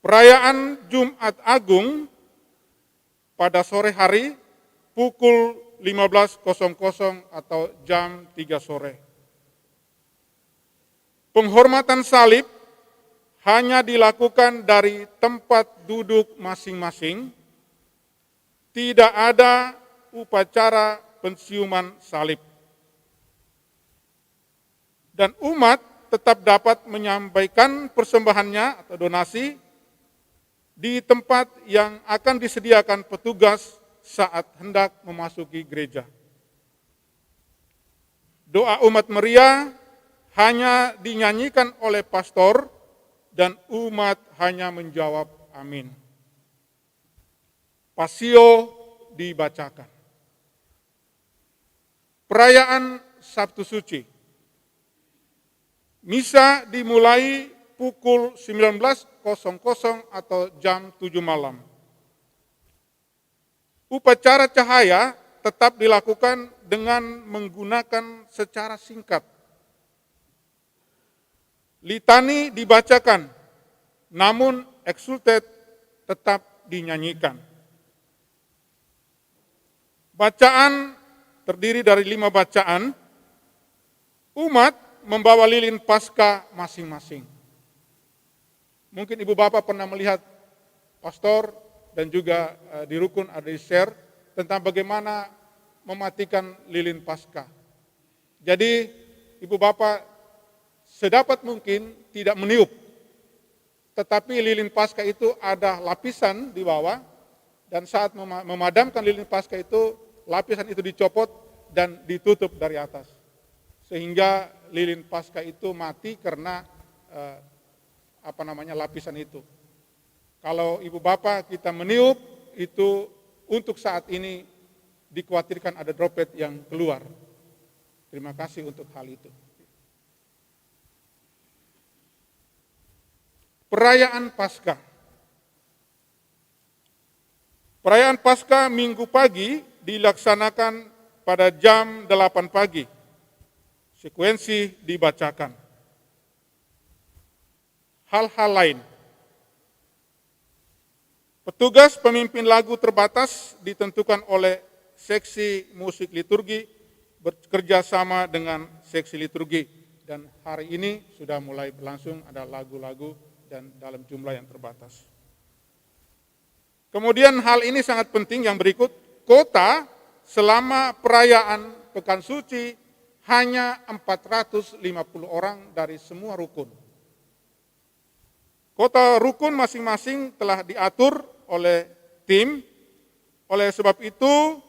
Perayaan Jumat Agung pada sore hari pukul 15.00 atau jam 3 sore. Penghormatan salib hanya dilakukan dari tempat duduk masing-masing. Tidak ada upacara penciuman salib. Dan umat tetap dapat menyampaikan persembahannya atau donasi di tempat yang akan disediakan petugas saat hendak memasuki gereja. Doa umat Maria hanya dinyanyikan oleh pastor dan umat hanya menjawab amin. Pasio dibacakan. Perayaan Sabtu Suci. Misa dimulai pukul 19.00 atau jam 7 malam. Upacara cahaya tetap dilakukan dengan menggunakan secara singkat. Litani dibacakan, namun exsultet tetap dinyanyikan. Bacaan terdiri dari 5 bacaan. Umat membawa lilin Paskah masing-masing. Mungkin Ibu Bapak pernah melihat pastor dan juga di rukun ada di-share tentang bagaimana mematikan lilin Paskah. Jadi Ibu Bapak sedapat mungkin tidak meniup, tetapi lilin Paskah itu ada lapisan di bawah, dan saat memadamkan lilin Paskah itu, lapisan itu dicopot dan ditutup dari atas. Sehingga lilin Paskah itu mati karena lapisan itu. Kalau Ibu Bapak kita meniup, itu untuk saat ini dikhawatirkan ada droplet yang keluar. Terima kasih untuk hal itu. Perayaan Paskah. Perayaan Paskah Minggu pagi dilaksanakan pada jam 8 pagi. Sekuensi dibacakan. Hal-hal lain. Petugas pemimpin lagu terbatas ditentukan oleh seksi musik liturgi bekerja sama dengan seksi liturgi. Dan hari ini sudah mulai berlangsung, ada lagu-lagu dan dalam jumlah yang terbatas. Kemudian hal ini sangat penting yang berikut, kota selama perayaan Pekan Suci hanya 450 orang dari semua rukun. Kota rukun masing-masing telah diatur oleh tim. Oleh sebab itu,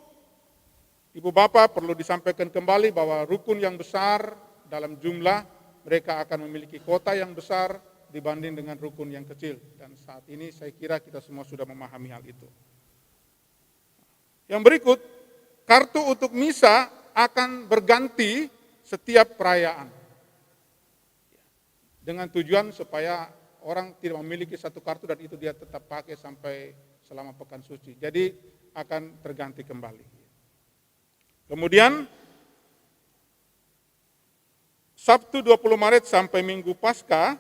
Ibu Bapak perlu disampaikan kembali bahwa rukun yang besar dalam jumlah, mereka akan memiliki kota yang besar dibanding dengan rukun yang kecil. Dan saat ini saya kira kita semua sudah memahami hal itu. Yang berikut, kartu untuk misa akan berganti setiap perayaan. Dengan tujuan supaya orang tidak memiliki satu kartu dan itu dia tetap pakai sampai selama Pekan Suci. Jadi akan terganti kembali. Kemudian Sabtu 20 Maret sampai Minggu Paskah,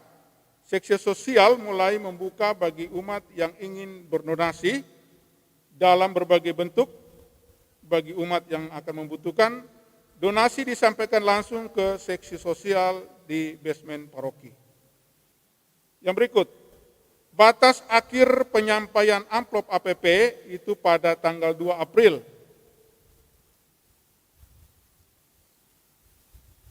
seksi sosial mulai membuka bagi umat yang ingin berdonasi dalam berbagai bentuk bagi umat yang akan membutuhkan. Donasi disampaikan langsung ke seksi sosial di basement paroki. Yang berikut, batas akhir penyampaian amplop APP itu pada tanggal 2 April.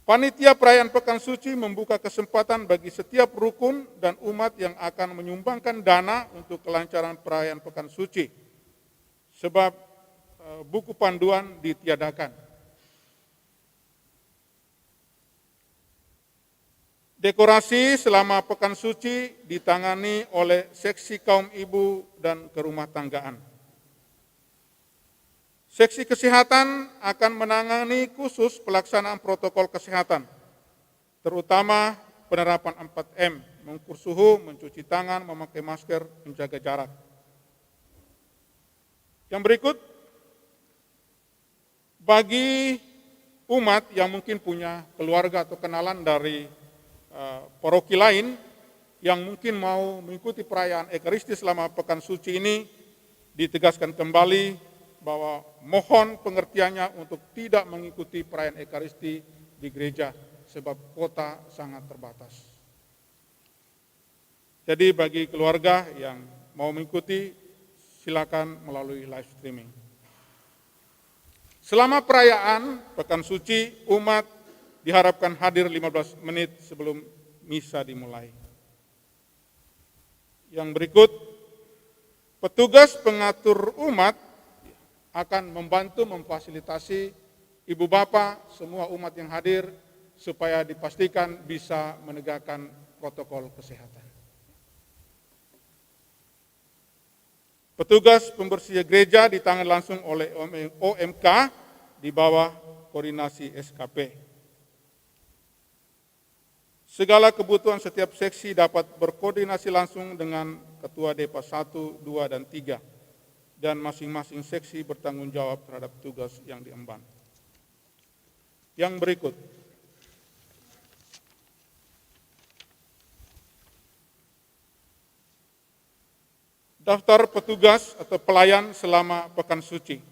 Panitia Perayaan Pekan Suci membuka kesempatan bagi setiap rukun dan umat yang akan menyumbangkan dana untuk kelancaran perayaan Pekan Suci. Sebab buku panduan ditiadakan. Dekorasi selama Pekan Suci ditangani oleh seksi kaum ibu dan kerumah tanggaan. Seksi kesehatan akan menangani khusus pelaksanaan protokol kesehatan, terutama penerapan 4M, mengukur suhu, mencuci tangan, memakai masker, menjaga jarak. Yang berikut, bagi umat yang mungkin punya keluarga atau kenalan dari paroki lain yang mungkin mau mengikuti perayaan Ekaristi selama Pekan Suci ini, ditegaskan kembali bahwa mohon pengertiannya untuk tidak mengikuti perayaan Ekaristi di gereja sebab kota sangat terbatas. Jadi bagi keluarga yang mau mengikuti, silakan melalui live streaming. Selama perayaan Pekan Suci, umat diharapkan hadir 15 menit sebelum misa dimulai. Yang berikut, petugas pengatur umat akan membantu memfasilitasi ibu bapak, semua umat yang hadir, supaya dipastikan bisa menegakkan protokol kesehatan. Petugas pembersih gereja ditangani langsung oleh OMK di bawah koordinasi SKP. Segala kebutuhan setiap seksi dapat berkoordinasi langsung dengan Ketua Depa 1, 2, dan 3. Dan masing-masing seksi bertanggung jawab terhadap tugas yang diemban. Yang berikut. Daftar petugas atau pelayan selama Pekan Suci.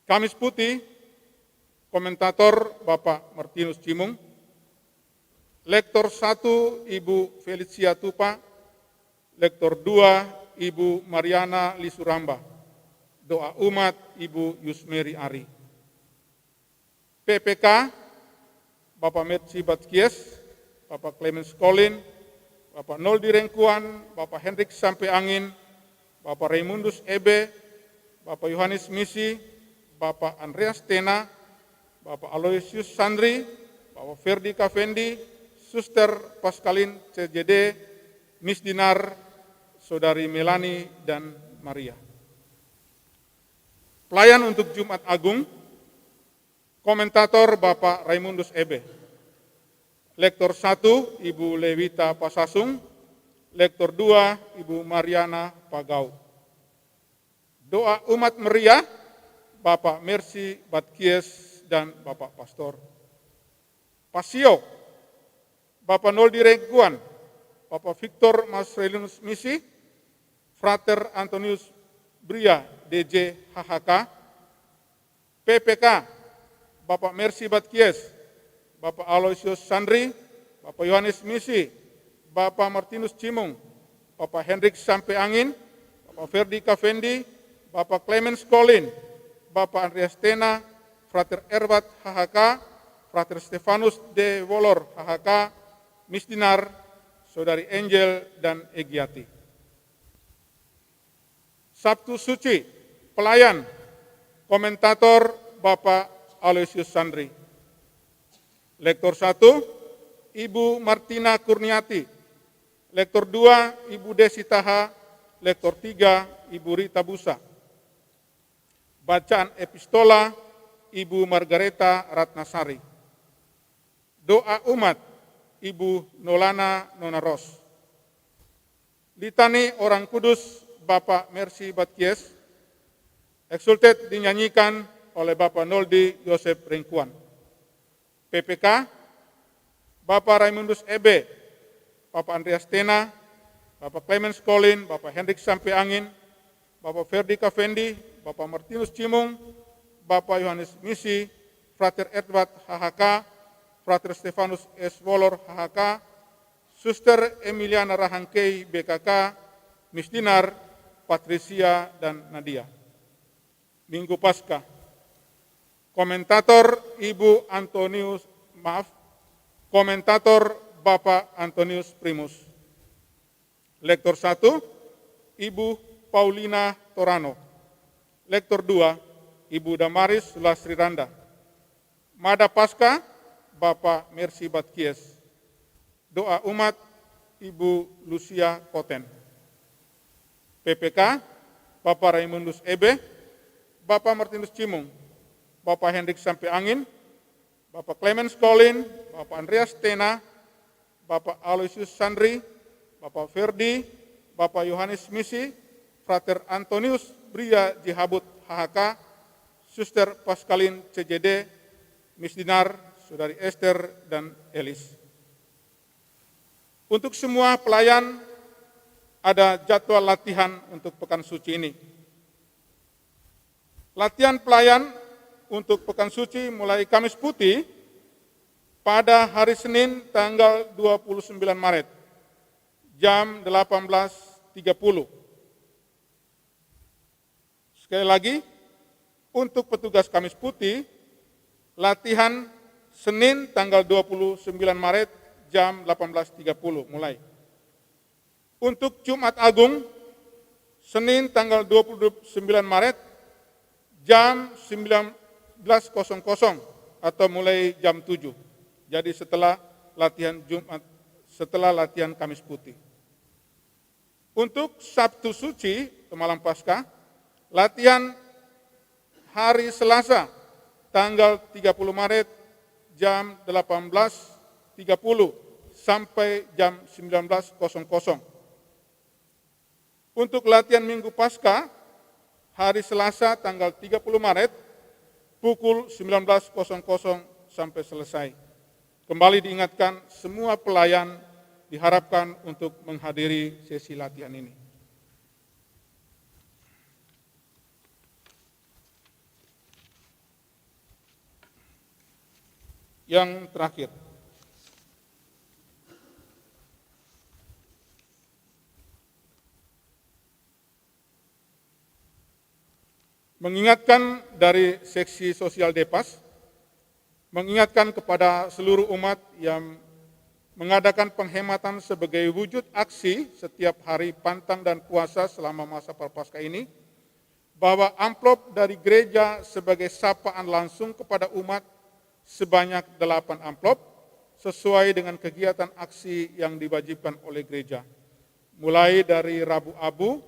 Kamis Putih, komentator Bapak Martinus Cimung, Lektor 1 Ibu Felicia Tupa, Lektor 2 Ibu Mariana Lisuramba, doa umat Ibu Yusmeri Ari. PPK, Bapak Mercy Batkies, Bapak Clemens Colin, Bapak Noldi Rengkuan, Bapak Hendrik Sampai Angin, Bapak Raymundus Ebe, Bapak Yohanes Misi, Bapak Andreas Tena, Bapak Aloysius Sandri, Bapak Ferdi Kafendi, Suster Paskalin CJD, Miss Dinar, Saudari Melani dan Maria. Pelayan untuk Jumat Agung, komentator Bapak Raymundus Ebe. Lektor 1 Ibu Lewita Pasasung, Lektor 2 Ibu Mariana Pagau. Doa umat meriah Bapak Mercy Batkies dan Bapak Pastor. Pasio, Bapak Noldi Rengkuan, Bapak Victor Masrelinus Misi, Frater Antonius Bria, DJ HHK, PPK, Bapak Mercy Batkies, Bapak Aloysius Sandri, Bapak Yohanes Misi, Bapak Martinus Cimung, Bapak Hendrik Sampai Angin, Bapak Ferdi Kafendi, Bapak Clemens Colin, Bapak Andreas Tena, Frater Erwat HHK, Frater Stefanus de Wolor HHK, Misdinar, Saudari Angel, dan Egiati. Sabtu Suci, pelayan, komentator Bapak Aloysius Sandri. Lektor 1, Ibu Martina Kurniati. Lektor 2, Ibu Desi Taha. Lektor 3, Ibu Rita Busa. Bacaan epistola, Ibu Margareta Ratnasari. Doa umat, Ibu Nolana Nonaros. Litani Orang Kudus, Bapak Mercy Batkies. Exultet dinyanyikan oleh Bapak Noldi Yosef Ringkuan. PPK, Bapak Raimundus Ebe, Bapak Andreas Tena, Bapak Clemens Colin, Bapak Hendrik Sampai Angin, Bapak Ferdi Kafendi, Bapak Martinus Cimung, Bapak Yohanes Misi, Frater Edward HHK, Frater Stefanus S. Wolor HHK, Suster Emiliana Rahangkei BKK, Misdinar, Patricia, dan Nadia. Minggu Paskah. Komentator Komentator Bapak Antonius Primus. Lektor 1, Ibu Paulina Torano. Lektor 2, Ibu Damaris Lasri Randa. Mada Paskah, Bapak Mercy Batkies. Doa umat, Ibu Lucia Koten. PPK, Bapak Raimundus Ebe, Bapak Martinus Cimung, Bapak Hendrik Sampai Angin, Bapak Clemens Colin, Bapak Andreas Tena, Bapak Aloysius Sandri, Bapak Ferdi, Bapak Yohanes Misi, Frater Antonius Bria Jihabut HHK, Suster Paskalin CJD, Misdinar, Saudari Esther, dan Elis. Untuk semua pelayan, ada jadwal latihan untuk pekan suci ini. Latihan pelayan untuk pekan suci mulai Kamis Putih pada hari Senin tanggal 29 Maret jam 18.30. Sekali lagi, untuk petugas Kamis Putih, latihan Senin tanggal 29 Maret jam 18.30 mulai. Untuk Jumat Agung, Senin tanggal 29 Maret, jam 19.00 atau mulai jam 7. Jadi setelah latihan Kamis Putih. Untuk Sabtu Suci, malam Paskah, latihan hari Selasa, tanggal 30 Maret, jam 18.30 sampai jam 19.00. Untuk latihan Minggu Paskah, hari Selasa tanggal 30 Maret, pukul 19.00 sampai selesai. Kembali diingatkan, semua pelayan diharapkan untuk menghadiri sesi latihan ini. Yang terakhir, mengingatkan dari seksi sosial Depas, mengingatkan kepada seluruh umat yang mengadakan penghematan sebagai wujud aksi setiap hari pantang dan puasa selama masa Prapaskah ini, bahwa amplop dari gereja sebagai sapaan langsung kepada umat sebanyak 8 amplop sesuai dengan kegiatan aksi yang diwajibkan oleh gereja. Mulai dari Rabu Abu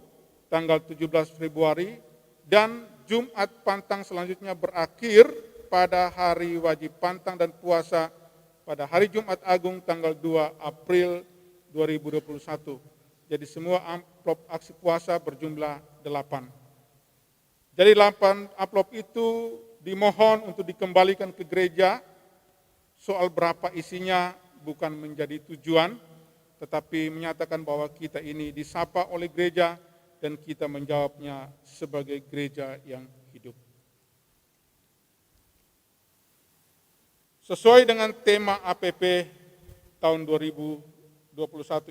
tanggal 17 Februari dan Jumat Pantang selanjutnya berakhir pada hari wajib pantang dan puasa pada hari Jumat Agung tanggal 2 April 2021. Jadi semua amplop aksi puasa berjumlah 8. Jadi 8 amplop itu dimohon untuk dikembalikan ke gereja. Soal berapa isinya bukan menjadi tujuan, tetapi menyatakan bahwa kita ini disapa oleh gereja dan kita menjawabnya sebagai gereja yang hidup. Sesuai dengan tema APP tahun 2021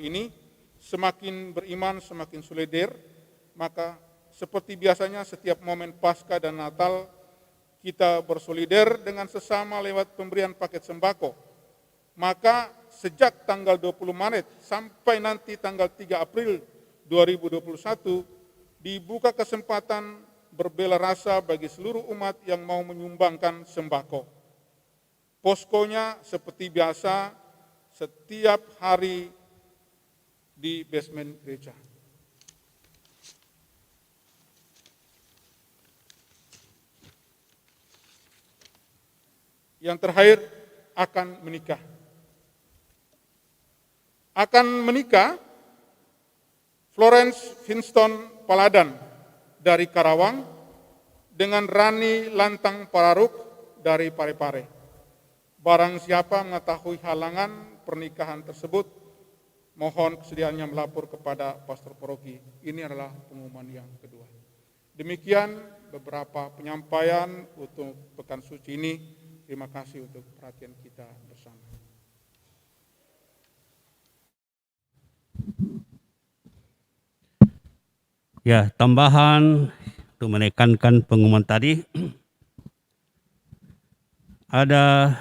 ini, semakin beriman semakin solider, maka seperti biasanya setiap momen Paskah dan Natal kita bersolider dengan sesama lewat pemberian paket sembako. Maka sejak tanggal 20 Maret sampai nanti tanggal 3 April 2021 dibuka kesempatan berbela rasa bagi seluruh umat yang mau menyumbangkan sembako. Poskonya seperti biasa setiap hari di basement gereja. Yang terakhir, akan menikah. Akan menikah Florence Winston Paladan dari Karawang dengan Rani Lantang Pararuk dari Parepare. Barang siapa mengetahui halangan pernikahan tersebut, mohon kesediaannya melapor kepada pastor paroki. Ini adalah pengumuman yang kedua. Demikian beberapa penyampaian untuk pekan suci ini. Terima kasih untuk perhatian kita bersama. Ya, tambahan untuk menekankan pengumuman tadi, ada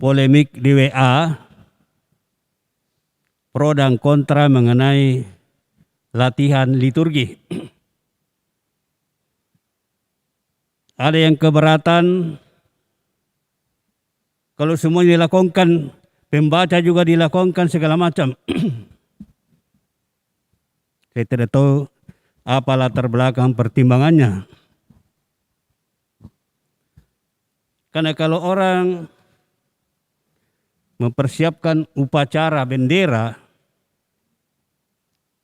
polemik di WA pro dan kontra mengenai latihan liturgi. Ada yang keberatan kalau semuanya dilakukan, pembaca juga dilakukan segala macam. Saya tidak tahu apa latar belakang pertimbangannya. Karena kalau orang mempersiapkan upacara bendera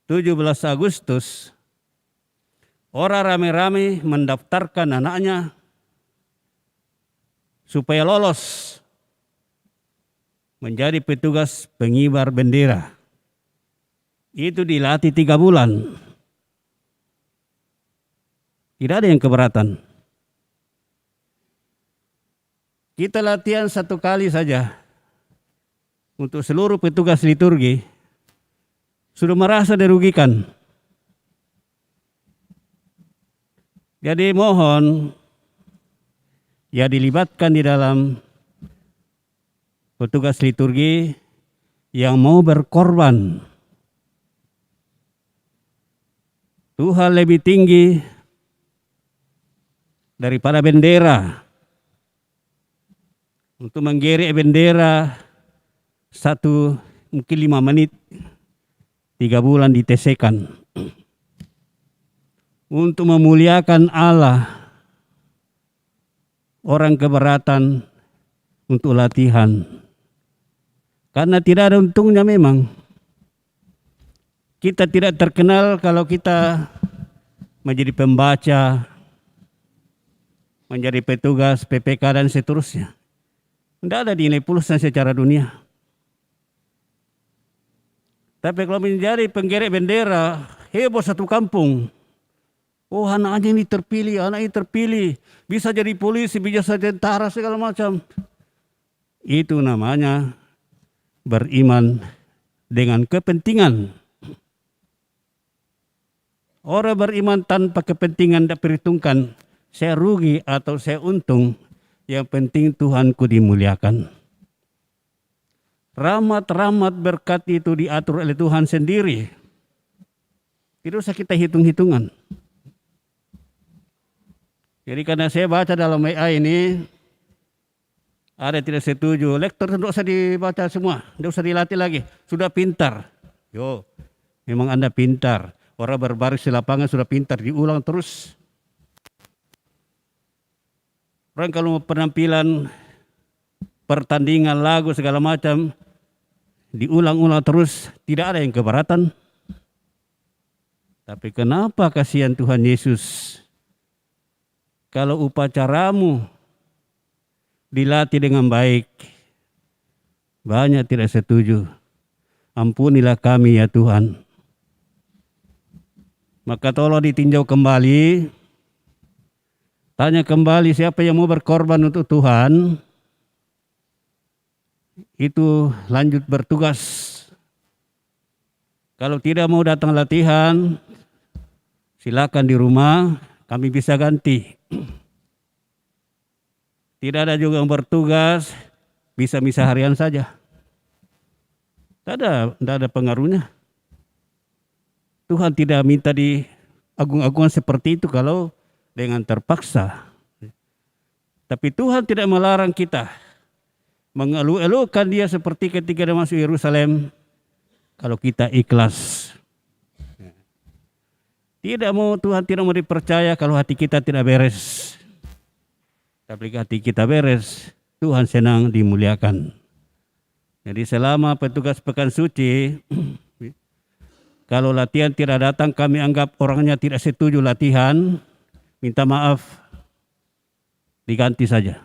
17 Agustus, orang rame-rame mendaftarkan anaknya supaya lolos menjadi petugas pengibar bendera. Itu dilatih 3 bulan. Tidak ada yang keberatan. Kita latihan 1 kali saja untuk seluruh petugas liturgi, sudah merasa dirugikan. Jadi mohon ya dilibatkan di dalam petugas liturgi yang mau berkorban. Tuhan lebih tinggi daripada bendera. Untuk menggerek bendera mungkin 5 menit, 3 bulan ditesekan. Untuk memuliakan Allah, orang keberatan untuk latihan. Karena tidak ada untungnya memang. Kita tidak terkenal kalau kita menjadi pembaca, menjadi petugas PPK dan seterusnya. Tidak ada nilai plusnya secara dunia. Tapi kalau menjadi penggerek bendera, heboh satu kampung. Oh, anaknya ini terpilih, anak ini terpilih. Bisa jadi polisi, bisa jadi tentara, segala macam. Itu namanya beriman dengan kepentingan. Orang beriman tanpa kepentingan tidak perhitungkan saya rugi atau saya untung. Yang penting Tuhanku dimuliakan. Rahmat-rahmat berkat itu diatur oleh Tuhan sendiri. Tidak usah kita hitung-hitungan. Jadi karena saya baca dalam WA ini, ada tidak setuju, lektor tidak usah dibaca semua, tidak usah dilatih lagi, sudah pintar. Yo, memang Anda pintar. Orang berbaris di lapangan sudah pintar, diulang terus. Orang kalau penampilan, pertandingan, lagu, segala macam, diulang-ulang terus, tidak ada yang keberatan. Tapi kenapa kasihan Tuhan Yesus? Kalau upacaramu dilatih dengan baik, banyak tidak setuju. Ampunilah kami ya Tuhan. Maka tolong ditinjau kembali Tanya kembali siapa yang mau berkorban untuk Tuhan, itu lanjut bertugas. Kalau tidak mau datang latihan, silakan di rumah, kami bisa ganti. Tidak ada juga yang bertugas, bisa misa harian saja. Tidak ada pengaruhnya. Tuhan tidak minta di agung-agungan seperti itu kalau dengan terpaksa. Tapi Tuhan tidak melarang kita mengeluh-elukan dia seperti ketika dia masuk Yerusalem kalau kita ikhlas. Tuhan tidak mau dipercaya kalau hati kita tidak beres. Tapi hati kita beres, Tuhan senang dimuliakan. Jadi selama petugas pekan suci, kalau latihan tidak datang, kami anggap orangnya tidak setuju latihan, minta maaf, diganti saja.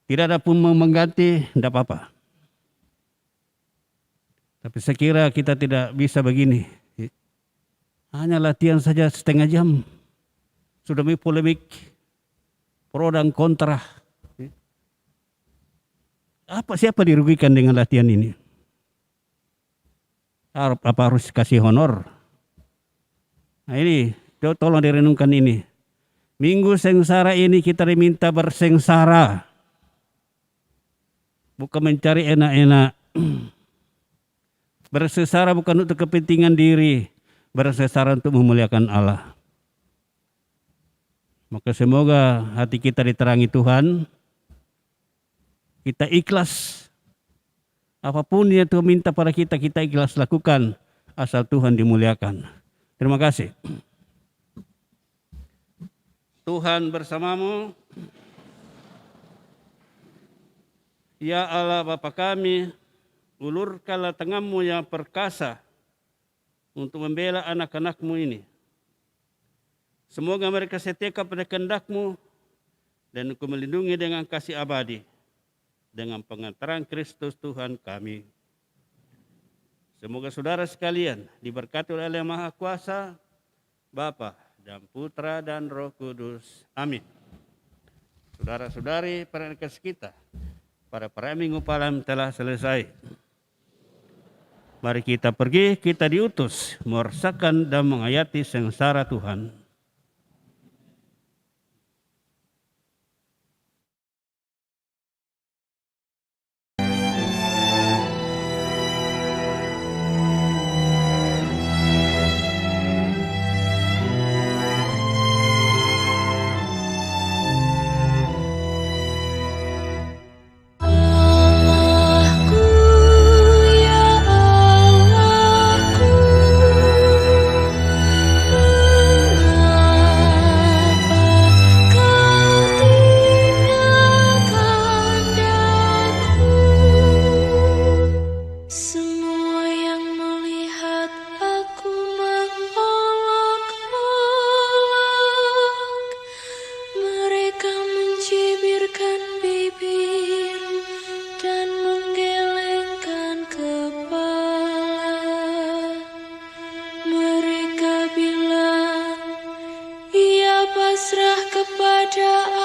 Tidak ada pun mengganti, tidak apa-apa. Tapi saya kira kita tidak bisa begini. Hanya latihan saja setengah jam, sudah mulai polemik, pro dan kontra. Siapa dirugikan dengan latihan ini? Apa harus kasih honor? Nah ini, tolong direnungkan ini. Minggu sengsara ini kita diminta bersengsara. Bukan mencari enak-enak. Bersengsara bukan untuk kepentingan diri. Bersengsara untuk memuliakan Allah. Maka semoga hati kita diterangi Tuhan. Kita ikhlas. Apapun yang Tuhan minta pada kita, kita ikhlas lakukan. Asal Tuhan dimuliakan. Terima kasih. Tuhan bersamamu. Ya Allah Bapa kami, ulurkanlah tangan-Mu yang perkasa untuk membela anak-anak-Mu ini. Semoga mereka setia pada kehendak-Mu dan Engkau melindungi dengan kasih abadi. Dengan pengantaran Kristus Tuhan kami. Semoga saudara sekalian diberkati oleh Allah yang Maha Kuasa, Bapa dan Putra dan Roh Kudus. Amin. Saudara-saudari perangkat kita, pada perayaan Minggu Palem telah selesai. Mari kita pergi, kita diutus merasakan dan menghayati sengsara Tuhan. pasrah kepada